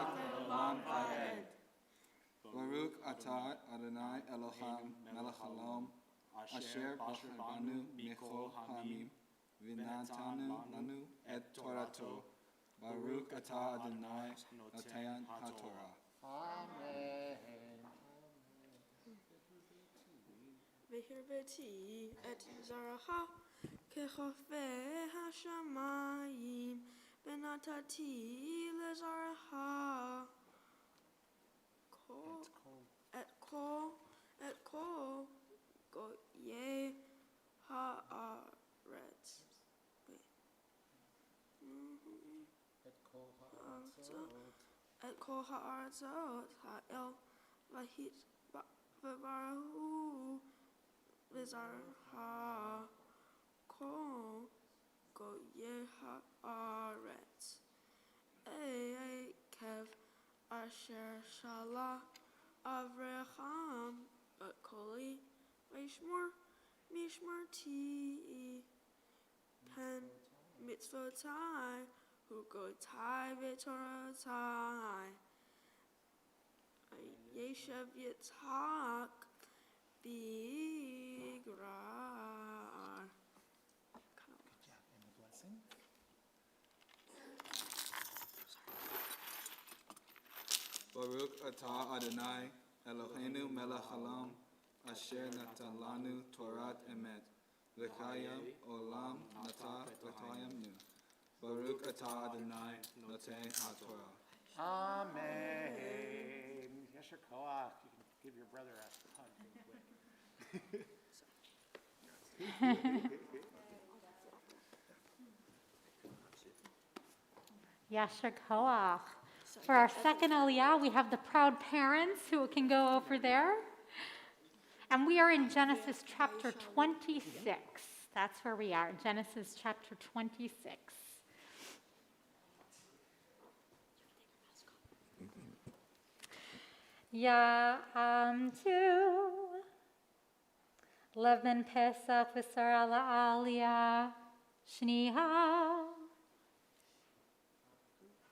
[SPEAKER 11] Baruch atah Adonai Elohim melech haolam asher bachar mikol hamim v'natanu lanu et Torato. Baruch atah Adonai noten haTorah.
[SPEAKER 5] Amen.
[SPEAKER 4] והרביתי את זרעך כחופי השמיים, ונתתי לזרעך את כל גויי הארץ. את כל הארצות האל וברכו לזרעך כל גויי הארץ. עקב אשר שלח אברהם את קולי וישמור משמרתי פן מצוותיי וחוקותיי ותורותיי. ישב יצחק בגרר.
[SPEAKER 11] Baruch atah Adonai Eloheinu melech haolam asher natan lanu Torat emet v'chayam olam nata v'chayam nu. Baruch atah Adonai noten haTorah.
[SPEAKER 5] Amen. Yesher Koach. You can give your brother a hug real quick.
[SPEAKER 1] Yasher Koach. For our second Aliyah, we have the proud parents who can go over there. And we are in Genesis chapter 26. That's where we are, Genesis chapter 26. Ya'amtu Lev ben Pesach v'sar ala Aliyah Shniha.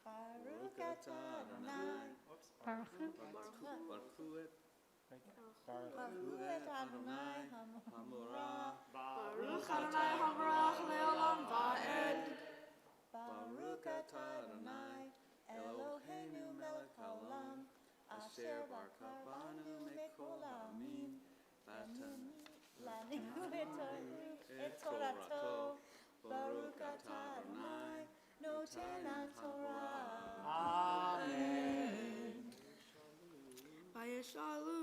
[SPEAKER 10] Baruch atah Adonai. Baruch et Adonai Hamorah.
[SPEAKER 4] Baruch Adonai Habarach le'olam va'ed.
[SPEAKER 10] Baruch atah Adonai Eloheinu melech haolam asher barka banu mikol ha'amim lanu et Torato. Baruch atah Adonai noten haTorah.
[SPEAKER 5] Amen.
[SPEAKER 4] Vayeshalu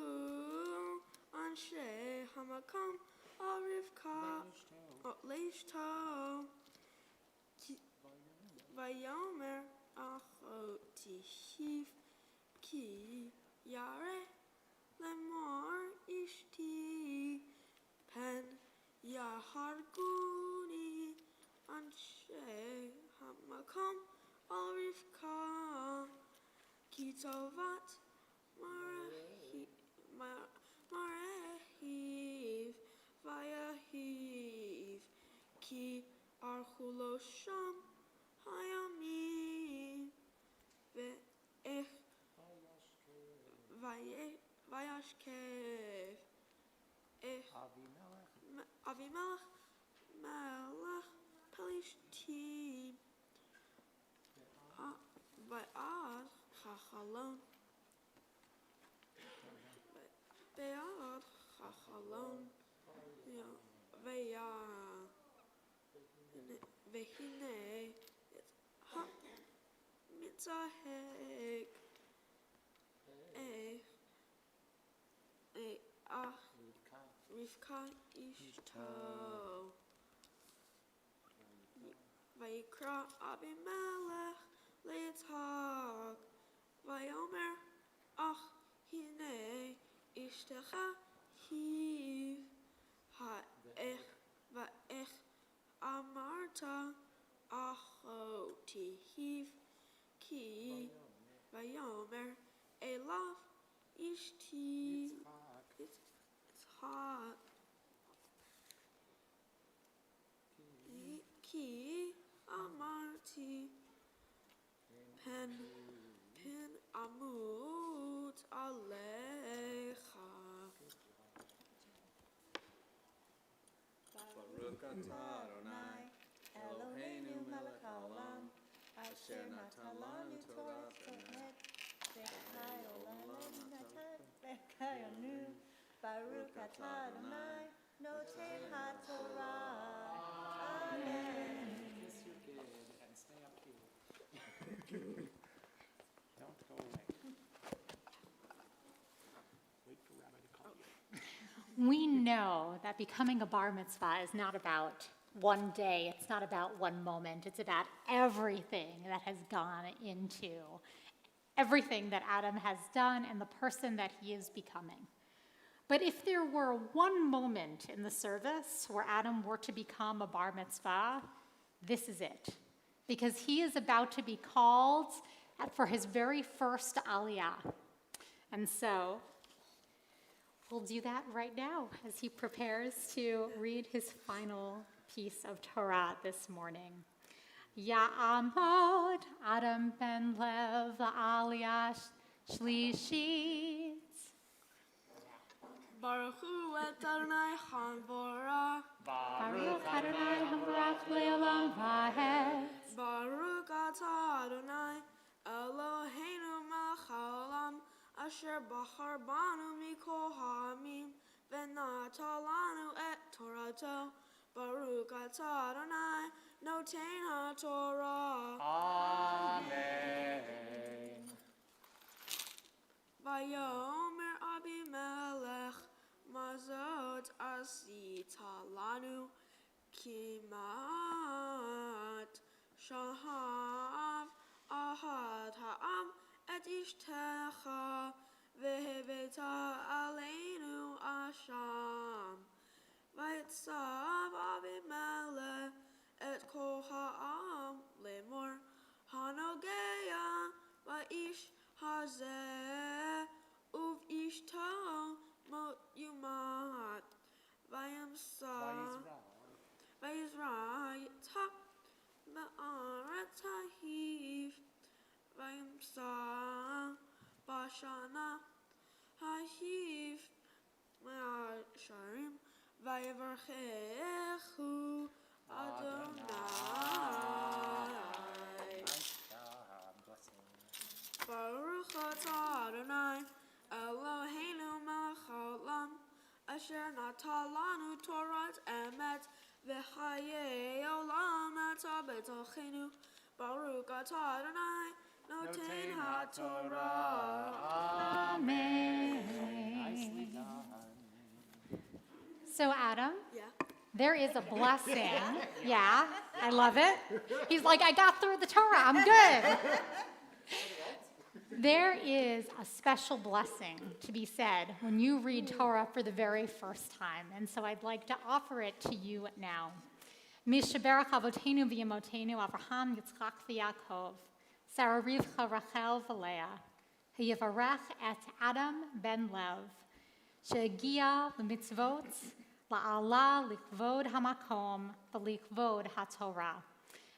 [SPEAKER 4] anshe hamakom al Rivka leishto. Vayomer achoti hif ki yare lemor ishti pen yaharguni anshe hamakom al Rivka ki tovat marehiv vayahiv ki archulo sham hayamim ve'ech vayashkev Avimelech melech Pelishtim va'ad chachalon Be'ad chachalon Vehine mitzahek Rivka ishto Vayikra Abimelech leYitzhak Vayomer ach hine ishtecha Hiv Va'ech Amarta Achoti Hiv Ki Vayomer Elav Ishti Itzhak Ki Amarti Pen Amut Alecha.
[SPEAKER 11] Baruch atah Adonai, Eloheinu melech haolam, asher natan lanu Torah emet, v'chai olam natan v'chayanu. Baruch atah Adonai, noten haTorah. Amen.
[SPEAKER 2] Kiss your kid and stay up here. Don't go away. Wait for Rabbi to call you.
[SPEAKER 1] We know that becoming a bar mitzvah is not about one day, it's not about one moment, it's about everything that has gone into everything that Adam has done and the person that he is becoming. But if there were one moment in the service where Adam were to become a bar mitzvah, this is it. Because he is about to be called for his very first aliyah. And so we'll do that right now as he prepares to read his final piece of Torah this morning. Ya'amod Adam ben Lev la'aliyah shlishit.
[SPEAKER 4] Baruch Hu et Adonai Hanvorach.
[SPEAKER 1] Baruch Adonai Hamvarach le'olam va'ed.
[SPEAKER 4] Baruch atah Adonai Eloheinu melech haolam asher bachar banu mikol ha'amim v'natan lanu et Torato. Baruch atah Adonai noten haTorah.
[SPEAKER 2] Amen.
[SPEAKER 4] Vayomer Abimelech mazot asita lanu kimat shahav ahad ha'am et ishtecha veheveta aleinu asham. Vaitzav Abimelech et kol ha'am lemor hanogeya va'ish hazeh uv ishto mot yumat vayamsa vayizra yitzhak ba'aretz hahiv vayamsa bashana hahiv ma'asharim vayivarchechu Adonai. Baruch atah Adonai Eloheinu melech haolam asher natan lanu Torah emet v'chayei olam atah b'tochenu. Baruch atah Adonai noten haTorah.
[SPEAKER 1] Amen.
[SPEAKER 2] Nicely done.
[SPEAKER 1] So Adam,
[SPEAKER 4] Yeah.
[SPEAKER 1] there is a blessing. Yeah, I love it. He's like, I got through the Torah, I'm good. There is a special blessing to be said when you read Torah for the very first time, and so I'd like to offer it to you now. Mishaberach avotenu v'yemotenu Avraham, Yitzchak v'Yaakov, Sarah Rivcha, Rachel v'Leah, Hayivarech et Adam ben Lev, she'agia l'mitzvot, la'ala likvod hamakom, v'likvod haTorah.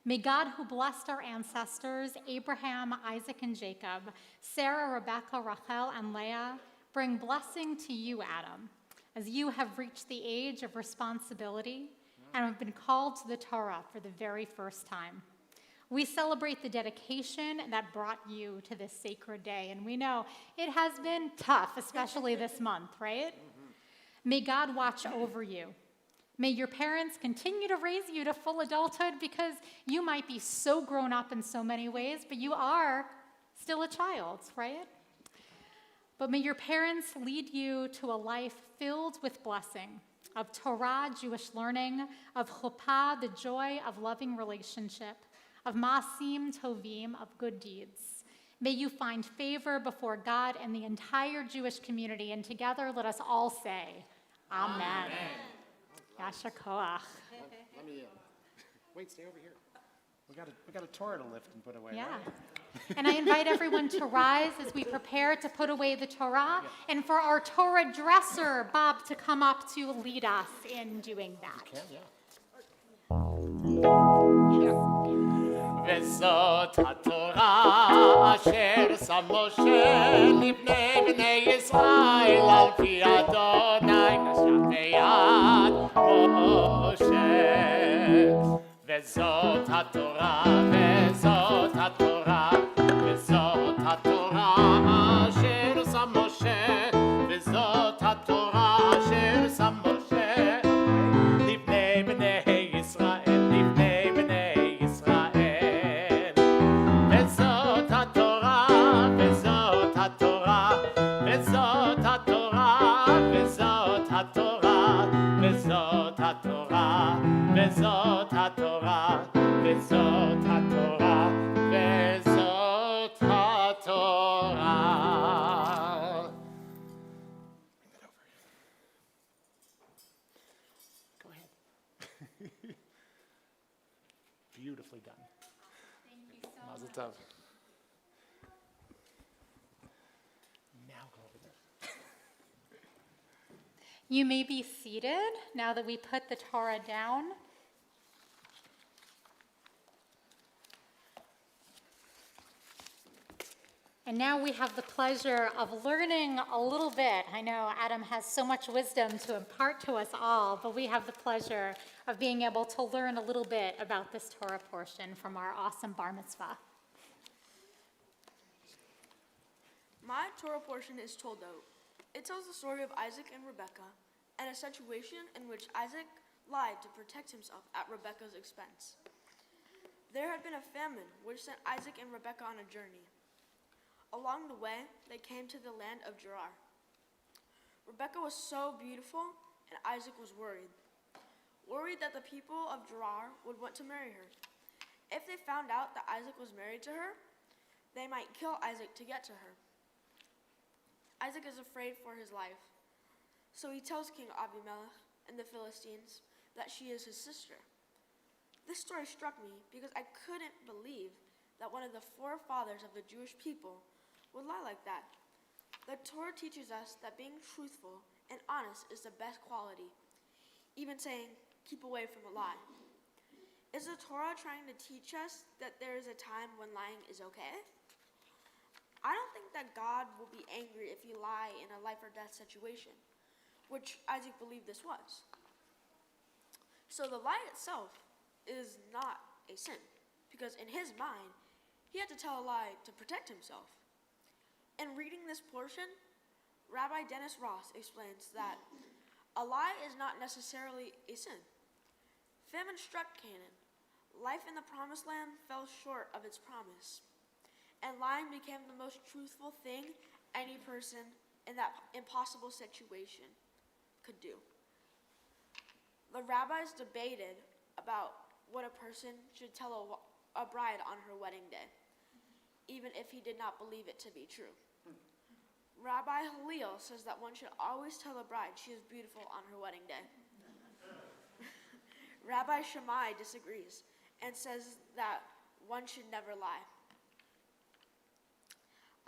[SPEAKER 1] May God, who blessed our ancestors, Abraham, Isaac, and Jacob, Sarah, Rebekah, Rachel, and Leah, bring blessing to you, Adam, as you have reached the age of responsibility and have been called to the Torah for the very first time. We celebrate the dedication that brought you to this sacred day, and we know it has been tough, especially this month, right? May God watch over you. May your parents continue to raise you to full adulthood, because you might be so grown up in so many ways, but you are still a child, right? But may your parents lead you to a life filled with blessing, of Torah, Jewish learning, of chuppah, the joy of loving relationship, of maasim tovim, of good deeds. May you find favor before God and the entire Jewish community, and together let us all say, Amen. Yasher koach.
[SPEAKER 5] Let me, wait, stay over here. We got a Torah to lift and put away,
[SPEAKER 1] Yeah.
[SPEAKER 5] right?
[SPEAKER 1] And I invite everyone to rise as we prepare to put away the Torah, and for our Torah dresser, Bob, to come up to lead us in doing that.
[SPEAKER 5] Can, yeah.
[SPEAKER 2] וזאת התורה אשר שם משה לפני בני ישראל על פי אדוני נשם ביד משה. וזאת התורה, וזאת התורה, וזאת התורה אשר שם משה, וזאת התורה אשר שם משה לפני בני ישראל, לפני בני ישראל. וזאת התורה, וזאת התורה, וזאת התורה, וזאת התורה, וזאת התורה, וזאת התורה, וזאת התורה, וזאת התורה.
[SPEAKER 5] Go ahead. Beautifully done.
[SPEAKER 1] Thank you so
[SPEAKER 5] Mazel
[SPEAKER 1] much.
[SPEAKER 5] tov. Now go over there.
[SPEAKER 1] You may be seated now that we put the Torah down. And now we have the pleasure of learning a little bit. I know Adam has so much wisdom to impart to us all, but we have the pleasure of being able to learn a little bit about this Torah portion from our awesome Bar Mitzvah.
[SPEAKER 4] My Torah portion is Toldot. It tells the story of Isaac and Rebekah and a situation in which Isaac lied to protect himself at Rebekah's expense. There had been a famine which sent Isaac and Rebekah on a journey. Along the way, they came to the land of Gerar. Rebekah was so beautiful, and Isaac was worried that the people of Gerar would want to marry her. If they found out that Isaac was married to her, they might kill Isaac to get to her. Isaac is afraid for his life, so he tells King Abimelech and the Philistines that she is his sister. This story struck me because I couldn't believe that one of the forefathers of the Jewish people would lie like that. The Torah teaches us that being truthful and honest is the best quality, even saying, keep away from a lie. Is the Torah trying to teach us that there is a time when lying is okay? I don't think that God will be angry if you lie in a life or death situation, which Isaac believed this was. So the lie itself is not a sin, because in his mind, he had to tell a lie to protect himself. In reading this portion, Rabbi Dennis Ross explains that a lie is not necessarily a sin. Famine struck Canaan. Life in the promised land fell short of its promise, and lying became the most truthful thing any person in that impossible situation could do. The rabbis debated about what a person should tell a bride on her wedding day, even if he did not believe it to be true. Rabbi Hillel says that one should always tell a bride she is beautiful on her wedding day. Rabbi Shammai disagrees and says that one should never lie.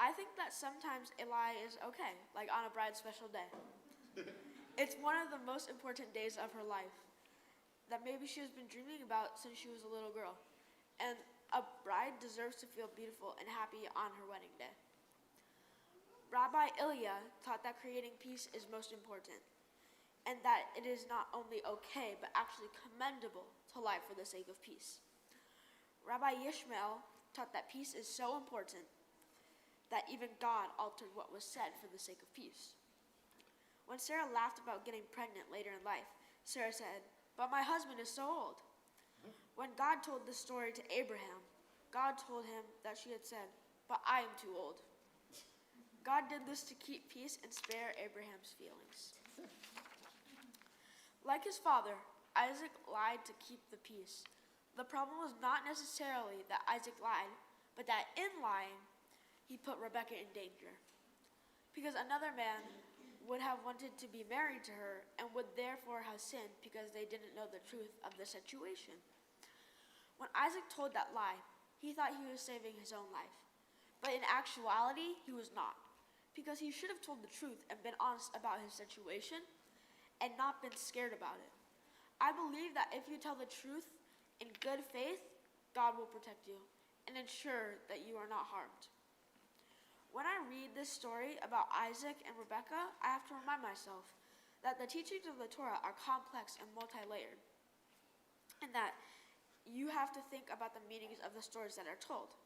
[SPEAKER 4] I think that sometimes a lie is okay, like on a bride's special day. It's one of the most important days of her life that maybe she has been dreaming about since she was a little girl. And a bride deserves to feel beautiful and happy on her wedding day. Rabbi Ilya taught that creating peace is most important, and that it is not only okay, but actually commendable to lie for the sake of peace. Rabbi Yishmael taught that peace is so important that even God altered what was said for the sake of peace. When Sarah laughed about getting pregnant later in life, Sarah said, "But my husband is so old." When God told this story to Abraham, God told him that she had said, "But I am too old." God did this to keep peace and spare Abraham's feelings. Like his father, Isaac lied to keep the peace. The problem was not necessarily that Isaac lied, but that in lying, he put Rebekah in danger. because another man would have wanted to be married to her and would therefore have sinned because they didn't know the truth of the situation. When Isaac told that lie, he thought he was saving his own life. But in actuality, he was not, because he should have told the truth and been honest about his situation and not been scared about it. I believe that if you tell the truth in good faith, God will protect you and ensure that you are not harmed. When I read this story about Isaac and Rebekah, I have to remind myself that the teachings of the Torah are complex and multi-layered, and that you have to think about the meanings of the stories that are told.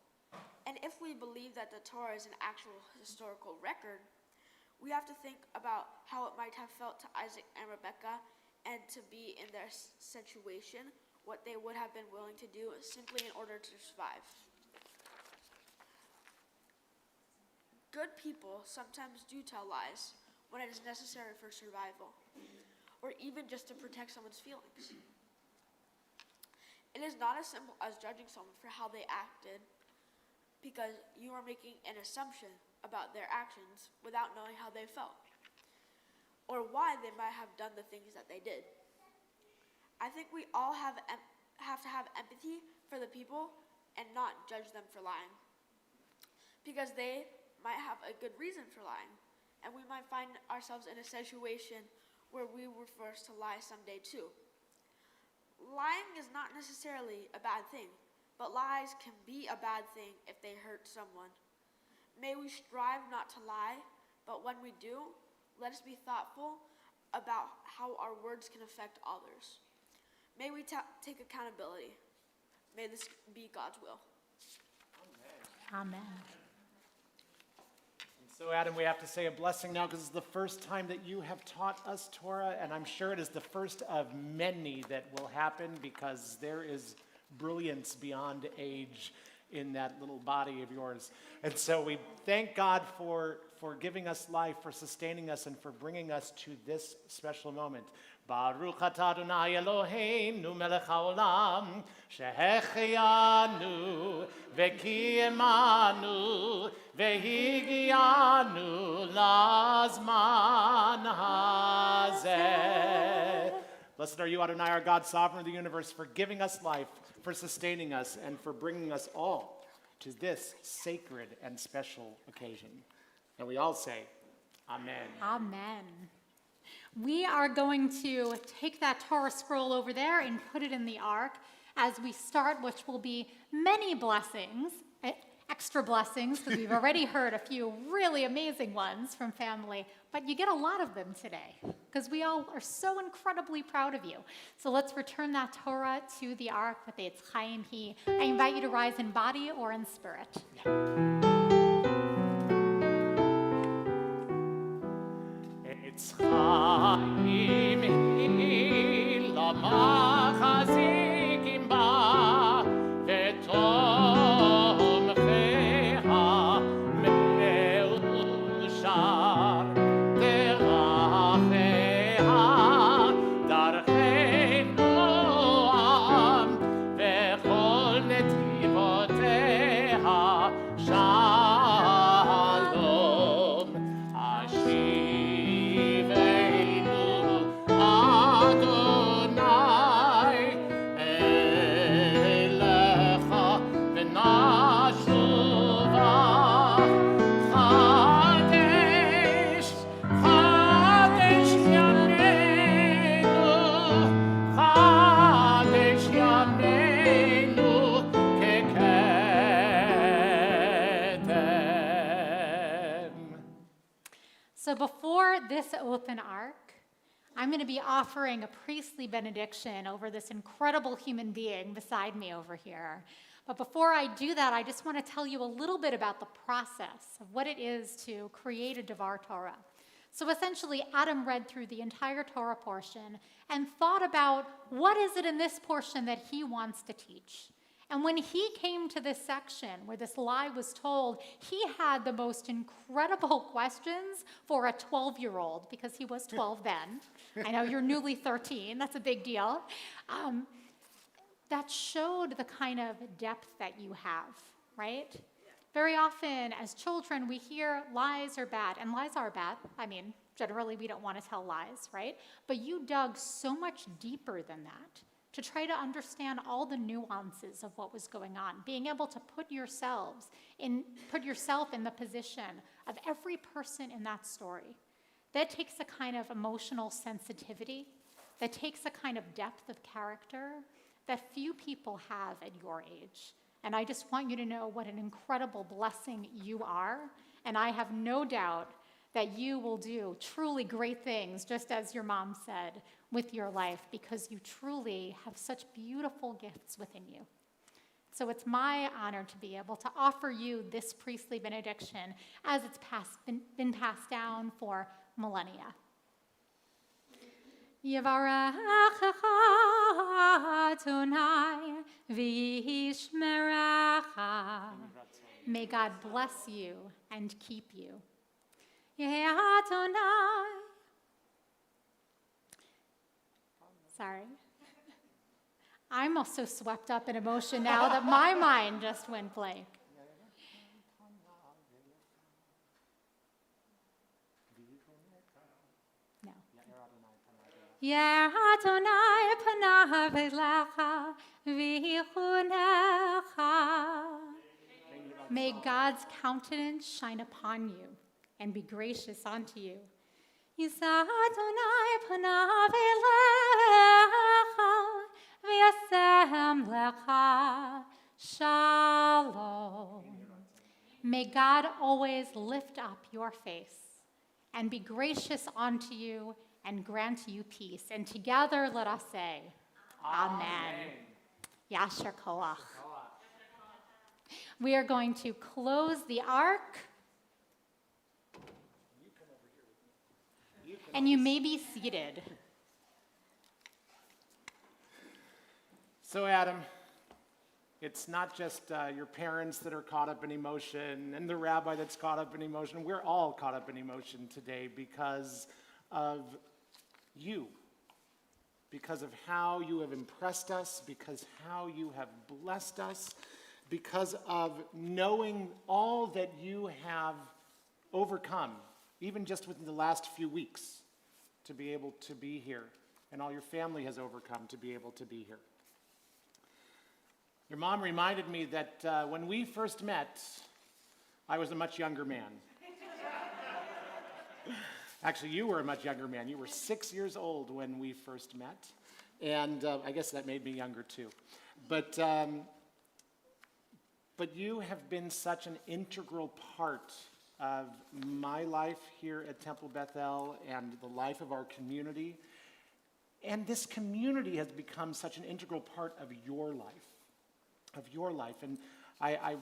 [SPEAKER 4] And if we believe that the Torah is an actual historical record, we have to think about how it might have felt to Isaac and Rebekah and to be in their situation, what they would have been willing to do simply in order to survive. Good people sometimes do tell lies when it is necessary for survival, or even just to protect someone's feelings. It is not as simple as judging someone for how they acted, because you are making an assumption about their actions without knowing how they felt, or why they might have done the things that they did. I think we all have to have empathy for the people and not judge them for lying, because they might have a good reason for lying, and we might find ourselves in a situation where we were forced to lie someday too. Lying is not necessarily a bad thing, but lies can be a bad thing if they hurt someone. May we strive not to lie, but when we do, let us be thoughtful about how our words can affect others. May we take accountability. May this be God's will.
[SPEAKER 1] Amen.
[SPEAKER 5] So, Adam, we have to say a blessing now because it's the first time that you have taught us Torah, and I'm sure it is the first of many that will happen because there is brilliance beyond age in that little body of yours. And so we thank God for giving us life, for sustaining us, and for bringing us to this special moment. Baruch atah Adonai Eloheinu melech haolam, shehecheyanu v'kiyemanu v'higianu lazman hazeh. Blessed are you, Adonai, our God, sovereign of the universe, for giving us life, for sustaining us, and for bringing us all to this sacred and special occasion. And we all say, Amen.
[SPEAKER 1] Amen. We are going to take that Torah scroll over there and put it in the ark as we start, which will be many blessings, extra blessings, because we've already heard a few really amazing ones from family, but you get a lot of them today because we all are so incredibly proud of you. So let's return that Torah to the ark with its Chaim Hi. I invite you to rise in body or in spirit.
[SPEAKER 2] It's Chaim Hi lamachazikim ba v'tomcheha meushar deracheha darchei noam v'chol netivoteha shalom.
[SPEAKER 1] So before this open ark, I'm going to be offering a priestly benediction over this incredible human being beside me over here. But before I do that, I just want to tell you a little bit about the process of what it is to create a Devar Torah. So essentially, Adam read through the entire Torah portion and thought about what is it in this portion that he wants to teach. And when he came to this section where this lie was told, he had the most incredible questions for a 12-year-old, because he was 12 then. I know you're newly 13, that's a big deal. That showed the kind of depth that you have, right? Very often, as children, we hear lies are bad, and lies are bad. I mean, generally, we don't want to tell lies, right? But you dug so much deeper than that to try to understand all the nuances of what was going on, being able to put yourself in the position of every person in that story. That takes a kind of emotional sensitivity, that takes a kind of depth of character that few people have at your age. And I just want you to know what an incredible blessing you are, and I have no doubt that you will do truly great things, just as your mom said, with your life, because you truly have such beautiful gifts within you. So it's my honor to be able to offer you this priestly benediction as it's been passed down for millennia. Yevarechecha Adonai v'yishmerecha. May God bless you and keep you. Yeh Adonai. Sorry. I'm also swept up in emotion now that my mind just went blank. No. Yeh Adonai panav elecha v'yichunecha. May God's countenance shine upon you and be gracious unto you. Yisa Adonai panav elecha v'yasem lecha shalom. May God always lift up your face and be gracious unto you and grant you peace. And together let us say, Amen. Yasher koach. We are going to close the ark. And you may be seated.
[SPEAKER 5] So, Adam, it's not just your parents that are caught up in emotion and the rabbi that's caught up in emotion. We're all caught up in emotion today because of you, because of how you have impressed us, because how you have blessed us, because of knowing all that you have overcome, even just within the last few weeks, to be able to be here, and all your family has overcome to be able to be here. Your mom reminded me that when we first met, I was a much younger man. Actually, you were a much younger man. You were 6 years old when we first met, and I guess that made me younger too. But you have been such an integral part of my life here at Temple Bethel and the life of our community. And this community has become such an integral part of your life. And I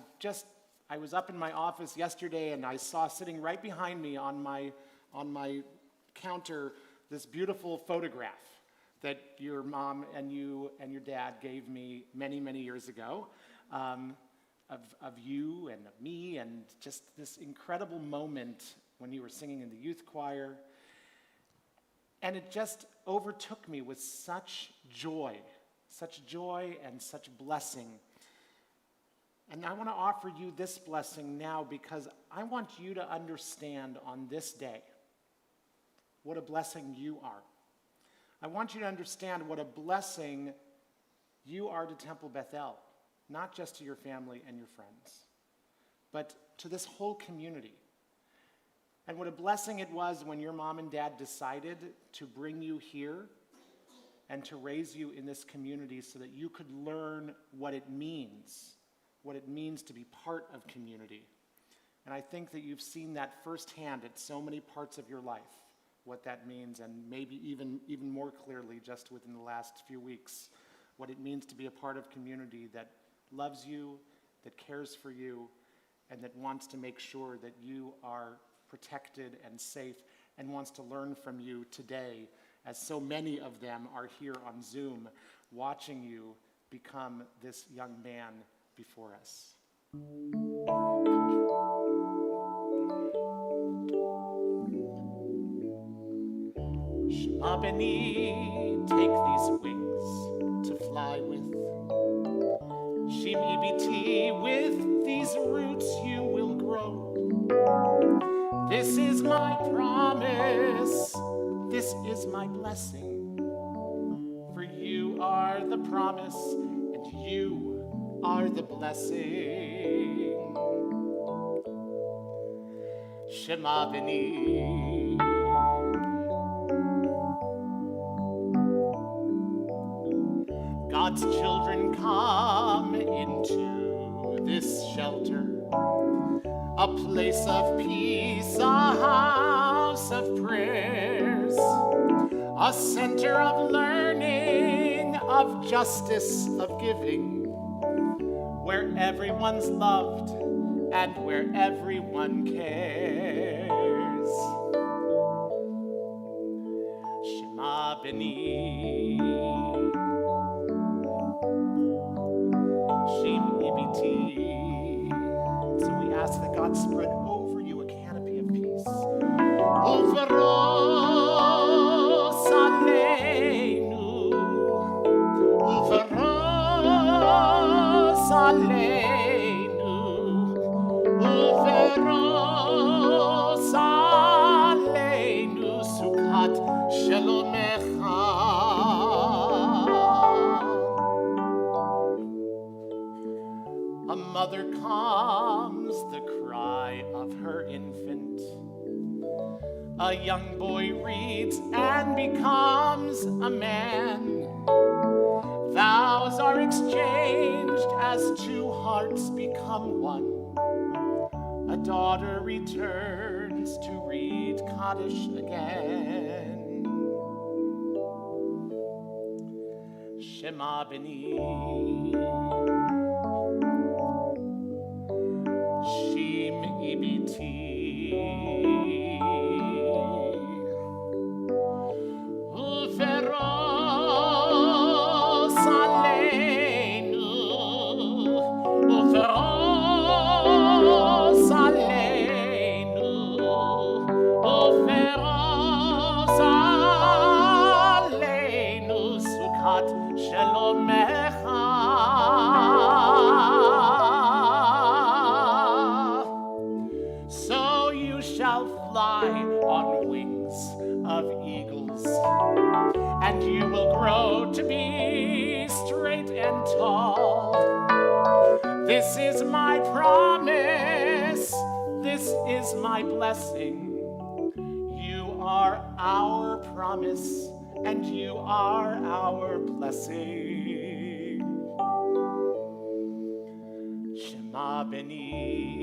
[SPEAKER 5] was up in my office yesterday and I saw sitting right behind me on my counter this beautiful photograph that your mom and you and your dad gave me many, many years ago. Of you and of me, and just this incredible moment when you were singing in the youth choir. And it just overtook me with such joy and such blessing. And I want to offer you this blessing now because I want you to understand on this day what a blessing you are. I want you to understand what a blessing you are to Temple Bethel. Not just to your family and your friends, but to this whole community. And what a blessing it was when your mom and dad decided to bring you here and to raise you in this community so that you could learn what it means to be part of community. And I think that you've seen that firsthand at so many parts of your life, what that means, and maybe even more clearly just within the last few weeks, what it means to be a part of community that loves you, that cares for you, and that wants to make sure that you are protected and safe, and wants to learn from you today, as so many of them are here on Zoom, watching you become this young man before us. Shema Beni, take these wings to fly with. Shim EBT, with these roots you This is my promise. This is my blessing. For you are the promise, and you are the blessing. Shema B'ni. God's children come into this shelter, a place of peace, a house of prayers, a center of learning, of justice, of giving, where everyone's loved and where everyone cares. Shema B'ni. So we ask that God spread over you a canopy of peace. Uveros aleinu, uveros aleinu, uveros aleinu, sukat shalomecha. A mother calms the cry of her infant. A young boy reads and becomes a man. Vows are exchanged as two hearts become one. A daughter returns to read Kaddish again. Shema B'ni. Shim ibiti. Uveros aleinu, uveros aleinu, uveros aleinu, sukat shalomecha. Fly on wings of eagles, and you will grow to be straight and tall. This is my promise, this is my blessing. You are our promise, and you are our blessing. Shema B'ni.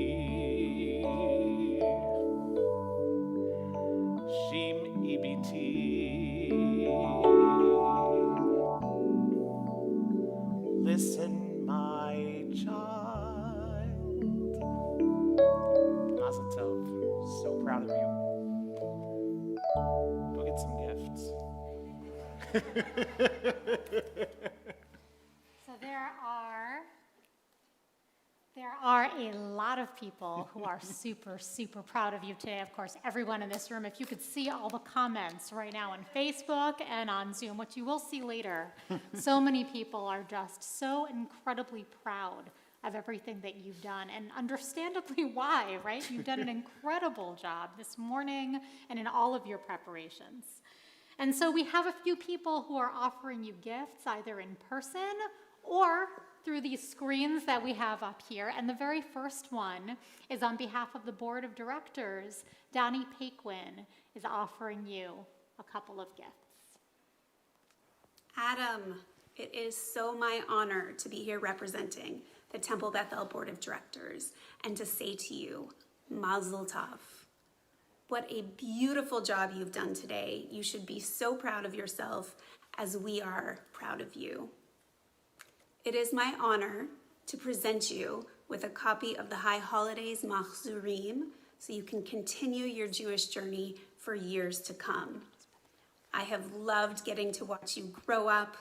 [SPEAKER 5] Shim ibiti. Listen, my child. Mazel tov. So proud of you. Go get some gifts.
[SPEAKER 1] So there are a lot of people who are super, super proud of you today. Of course, everyone in this room, if you could see all the comments right now on Facebook and on Zoom, which you will see later, so many people are just so incredibly proud of everything that you've done, and understandably why, right? You've done an incredible job this morning and in all of your preparations. And so we have a few people who are offering you gifts, either in person or through these screens that we have up here. And the very first one is on behalf of the board of directors. Donnie Paquin is offering you a couple of gifts.
[SPEAKER 12] Adam, it is so my honor to be here representing the Temple Bethel Board of Directors and to say to you, Mazel Tov. What a beautiful job you've done today. You should be so proud of yourself as we are proud of you. It is my honor to present you with a copy of the High Holidays Machzurim so you can continue your Jewish journey for years to come. I have loved getting to watch you grow up,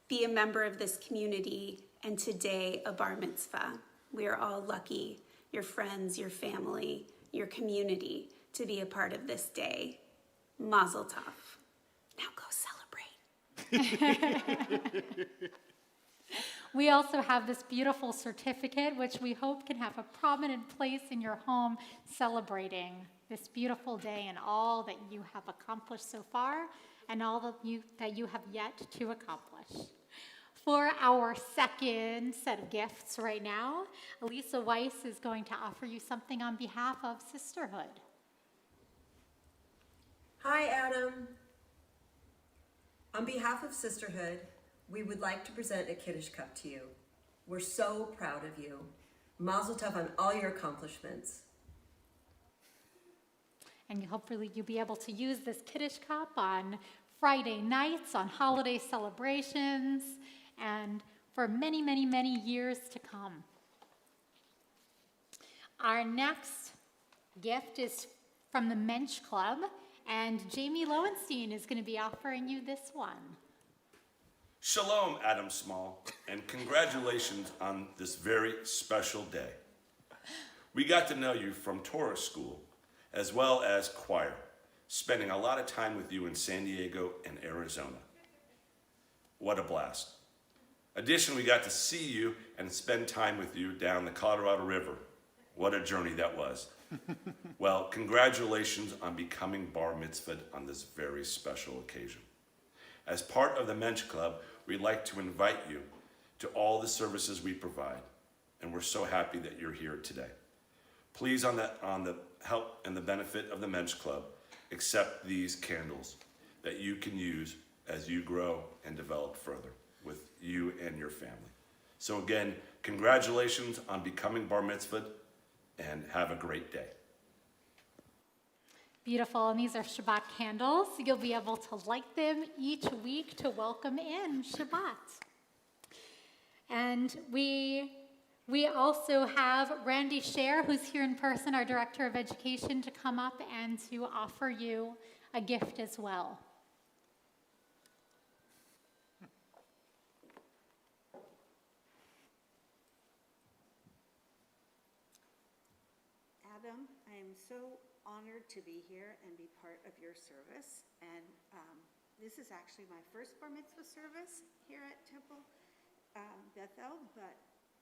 [SPEAKER 12] be a member of this community, and today a Bar Mitzvah. We are all lucky, your friends, your family, your community, to be a part of this day. Mazel Tov. Now go celebrate.
[SPEAKER 1] We also have this beautiful certificate, which we hope can have a prominent place in your home celebrating this beautiful day and all that you have accomplished so far and all that you have yet to accomplish. For our second set of gifts right now, Elisa Weiss is going to offer you something on behalf of Sisterhood.
[SPEAKER 13] Hi, Adam. On behalf of Sisterhood, we would like to present a Kiddush cup to you. We're so proud of you. Mazel tov on all your accomplishments.
[SPEAKER 1] And hopefully you'll be able to use this Kiddush cup on Friday nights, on holiday celebrations, and for many, many, many years to come. Our next gift is from the Mensch Club, and Jamie Lowenstein is going to be offering you this one.
[SPEAKER 14] Shalom, Adam Small, and congratulations on this very special day. We got to know you from Torah school, as well as choir, spending a lot of time with you in San Diego and Arizona. What a blast. Additionally, we got to see you and spend time with you down the Colorado River. What a journey that was. Well, congratulations on becoming Bar Mitzvah on this very special occasion. As part of the Mensch Club, we'd like to invite you to all the services we provide, and we're so happy that you're here today. Please, on the help and the benefit of the Mensch Club, accept these candles that you can use as you grow and develop further with you and your family. So again, congratulations on becoming Bar Mitzvah, and have a great day.
[SPEAKER 1] Beautiful, and these are Shabbat candles. You'll be able to light them each week to welcome in Shabbat. And we also have Randy Scher, who's here in person, our Director of Education, to come up and to offer you a gift as well.
[SPEAKER 15] Adam, I am so honored to be here and be part of your service. And this is actually my first Bar Mitzvah service here at Temple Bethel, but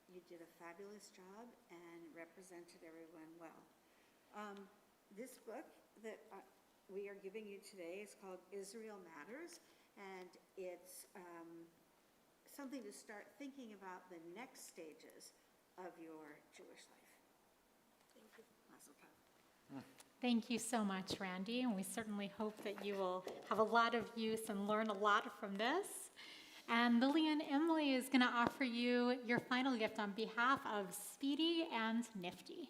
[SPEAKER 15] you did a fabulous job and represented everyone well. This book that we are giving you today is called Israel Matters, and it's something to start thinking about the next stages of your Jewish life. Thank you. Mazel tov.
[SPEAKER 1] Thank you so much, Randy, and we certainly hope that you will have a lot of use and learn a lot from this. And Lillian Emily is going to offer you your final gift on behalf of Speedy and Nifty.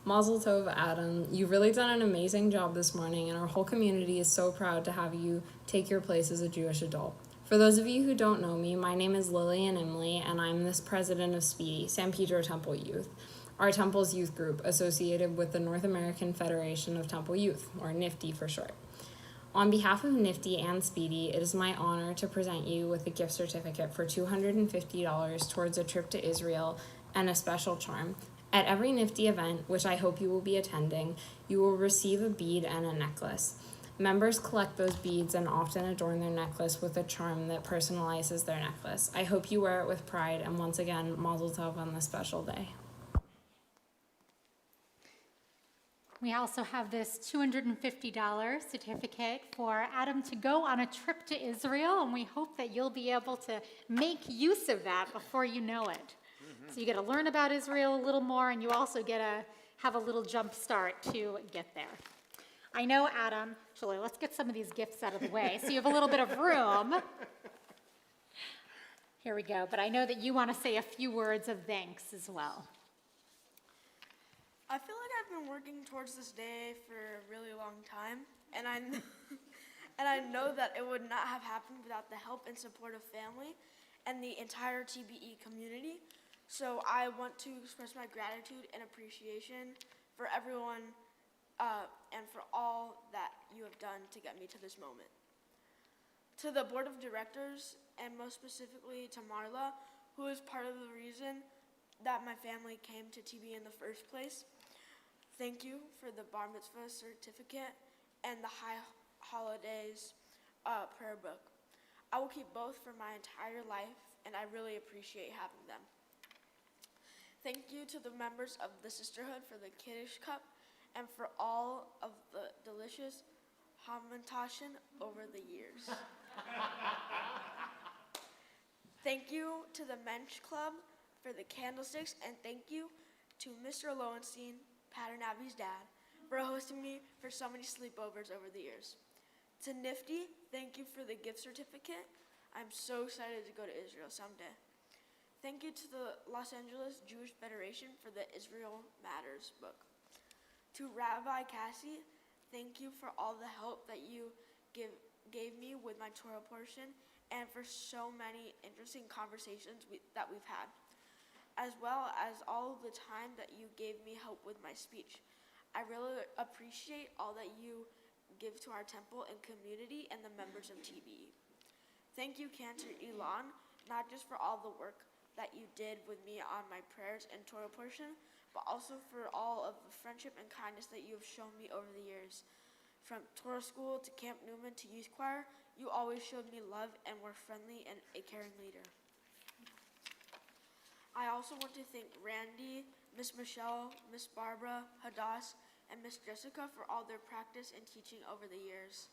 [SPEAKER 16] Mazel tov, Adam. You've really done an amazing job this morning, and our whole community is so proud to have you take your place as a Jewish adult. For those of you who don't know me, my name is Lillian Emily, and I'm the president of Speedy, San Pedro Temple Youth, our Temple's youth group associated with the North American Federation of Temple Youth, or NIFTY for short. On behalf of NIFTY and Speedy, it is my honor to present you with a gift certificate for $250 towards a trip to Israel and a special charm. At every NIFTY event, which I hope you will be attending, you will receive a bead and a necklace. Members collect those beads and often adorn their necklace with a charm that personalizes their necklace. I hope you wear it with pride, and once again, Mazel Tov on this special day.
[SPEAKER 1] We also have this $250 certificate for Adam to go on a trip to Israel, and we hope that you'll be able to make use of that before you know it. So you get to learn about Israel a little more, and you also get to have a little jump start to get there. I know, Adam, actually, let's get some of these gifts out of the way so you have a little bit of room. Here we go, but I know that you want to say a few words of thanks as well.
[SPEAKER 4] I feel like I've been working towards this day for a really long time, and I know that it would not have happened without the help and support of family and the entire TBE community. So I want to express my gratitude and appreciation for everyone and for all that you have done to get me to this moment. To the board of directors, and most specifically to Marla, who is part of the reason that my family came to TBE in the first place. Thank you for the Bar Mitzvah certificate and the High Holidays prayer book. I will keep both for my entire life, and I really appreciate having them. Thank you to the members of the Sisterhood for the Kiddush Cup and for all of the delicious hamantashen over the years. Thank you to the Mensch Club for the candlesticks, and thank you to Mr. Lowenstein, Pattern Abby's dad, for hosting me for so many sleepovers over the years. To Nifty, thank you for the gift certificate. I'm so excited to go to Israel someday. Thank you to the Los Angeles Jewish Federation for the Israel Matters book. To Rabbi Cassie, thank you for all the help that you gave me with my Torah portion and for so many interesting conversations that we've had, as well as all of the time that you gave me help with my speech. I really appreciate all that you give to our temple and community and the members of TBE. Thank you, Cantor Elon, not just for all the work that you did with me on my prayers and Torah portion, but also for all of the friendship and kindness that you have shown me over the years. From Torah school to Camp Newman to youth choir, you always showed me love and were friendly and a caring leader. I also want to thank Randy, Miss Michelle, Miss Barbara, Hadass, and Miss Jessica for all their practice and teaching over the years.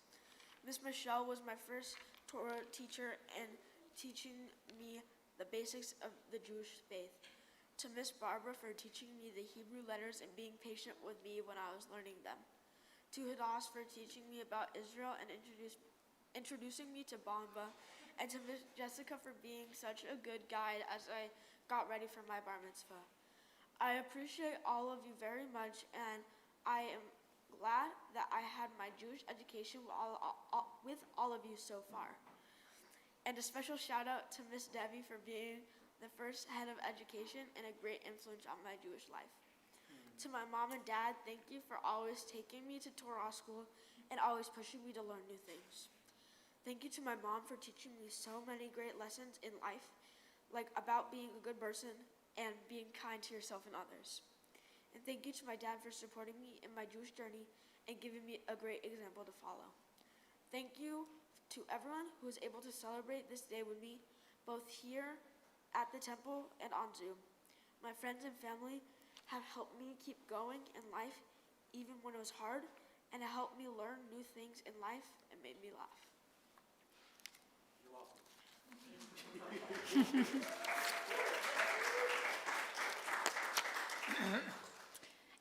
[SPEAKER 4] Miss Michelle was my first Torah teacher and teaching me the basics of the Jewish faith. To Miss Barbara for teaching me the Hebrew letters and being patient with me when I was learning them. To Hadass for teaching me about Israel and introducing me to Bamba. And to Miss Jessica for being such a good guide as I got ready for my Bar Mitzvah. I appreciate all of you very much, and I am glad that I had my Jewish education with all of you so far. And a special shout out to Miss Debbie for being the first head of education and a great influence on my Jewish life. To my mom and dad, thank you for always taking me to Torah school and always pushing me to learn new things. Thank you to my mom for teaching me so many great lessons in life, like about being a good person and being kind to yourself and others. And thank you to my dad for supporting me in my Jewish journey and giving me a great example to follow. Thank you to everyone who was able to celebrate this day with me, both here at the temple and on Zoom. My friends and family have helped me keep going in life even when it was hard, and it helped me learn new things in life and made me laugh.
[SPEAKER 5] You're welcome.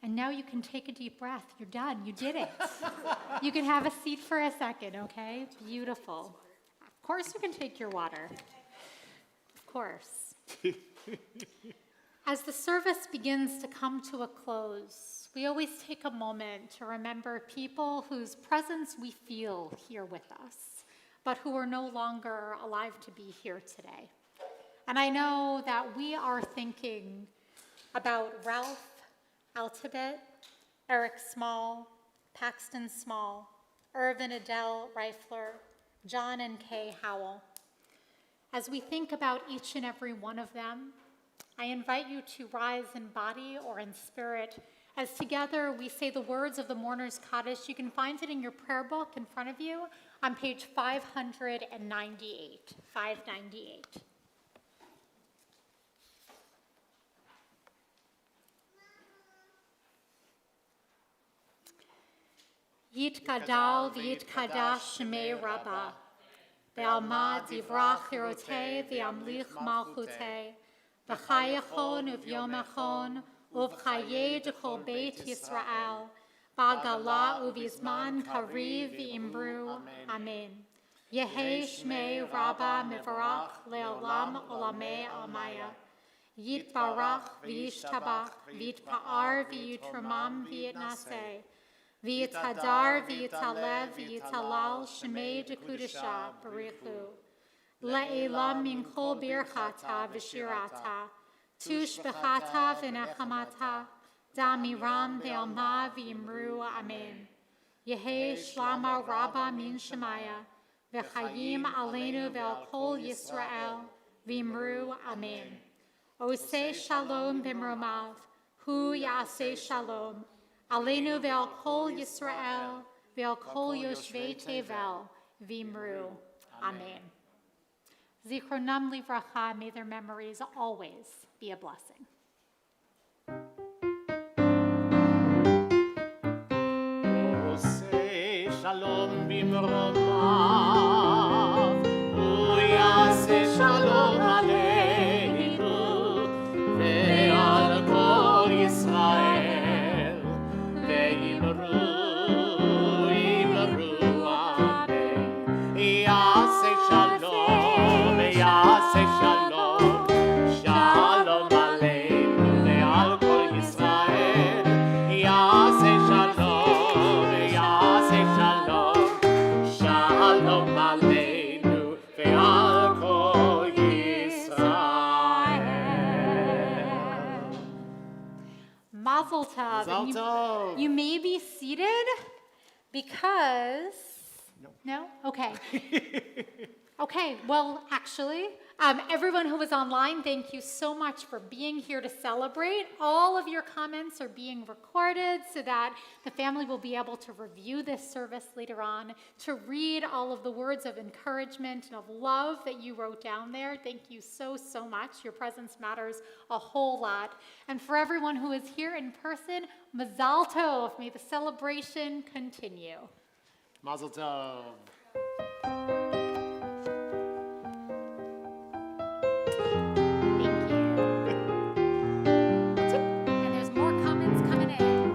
[SPEAKER 1] And now you can take a deep breath. You're done. You did it. You can have a seat for a second, okay? Beautiful. Of course you can take your water. Of course. As the service begins to come to a close, we always take a moment to remember people whose presence we feel here with us, but who are no longer alive to be here today. And I know that we are thinking about Ralph Altibet, Eric Small, Paxton Small, Irvin Adele Reifler, John and Kay Howell. As we think about each and every one of them, I invite you to rise in body or in spirit as together we say the words of the Mourner's Kaddish. You can find it in your prayer book in front of you on page 598. 598. Yitkadal v'yitkadash shemei Rabbah, ve'alma divrach hirotei ve'amlich malchutei, v'chayachon uv'yomachon uv'chaye d'chol beit Yisrael, v'agala uv'izman kariv v'imru. Amen. Yehei shmei Rabbah mivarach le'olam olamei almaya. Yitbarach v'yishtabach v'yitpa'ar v'yitramam v'yitnaseh. V'yitadar v'yitalev v'yitalal shemei dekudesha barichu. Le'elam min kol birchata v'shirata. Tush b'chata v'nechamata. Damiram ve'alma v'imru. Amen. Yehei shlama Rabbah min shemaya. V'chayim aleinu ve'al kol Yisrael. V'imru. Amen. Oseh shalom b'mromav. Hu ya'aseh shalom. Aleinu ve'al kol Yisrael, ve'al kol yoshvei tevel, v'imru. Amen. Zichronam livracha, may their memories always be a blessing.
[SPEAKER 2] ממרומיו, הוא יעשה שלום עלינו ועל כל ישראל, ואמרו אמן. יעשה שלום, יעשה שלום, שלום עלינו ועל כל ישראל. יעשה שלום, יעשה שלום, שלום עלינו ועל כל ישראל.
[SPEAKER 1] Mazel tov.
[SPEAKER 5] Mazel
[SPEAKER 1] And
[SPEAKER 5] tov.
[SPEAKER 1] you may be seated because. No? Okay. Okay, well, actually, everyone who was online, thank you so much for being here to celebrate. All of your comments are being recorded so that the family will be able to review this service later on, to read all of the words of encouragement and of love that you wrote down there. Thank you so, so much. Your presence matters a whole lot. And for everyone who is here in person, Mazal Tov. May the celebration continue.
[SPEAKER 5] Mazel tov.
[SPEAKER 1] And there's more comments coming in.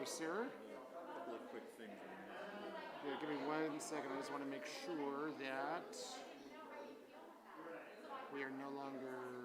[SPEAKER 5] you, sir.
[SPEAKER 17] A couple of quick things.
[SPEAKER 5] Yeah, give me 1 second. I just want to make sure that we are no longer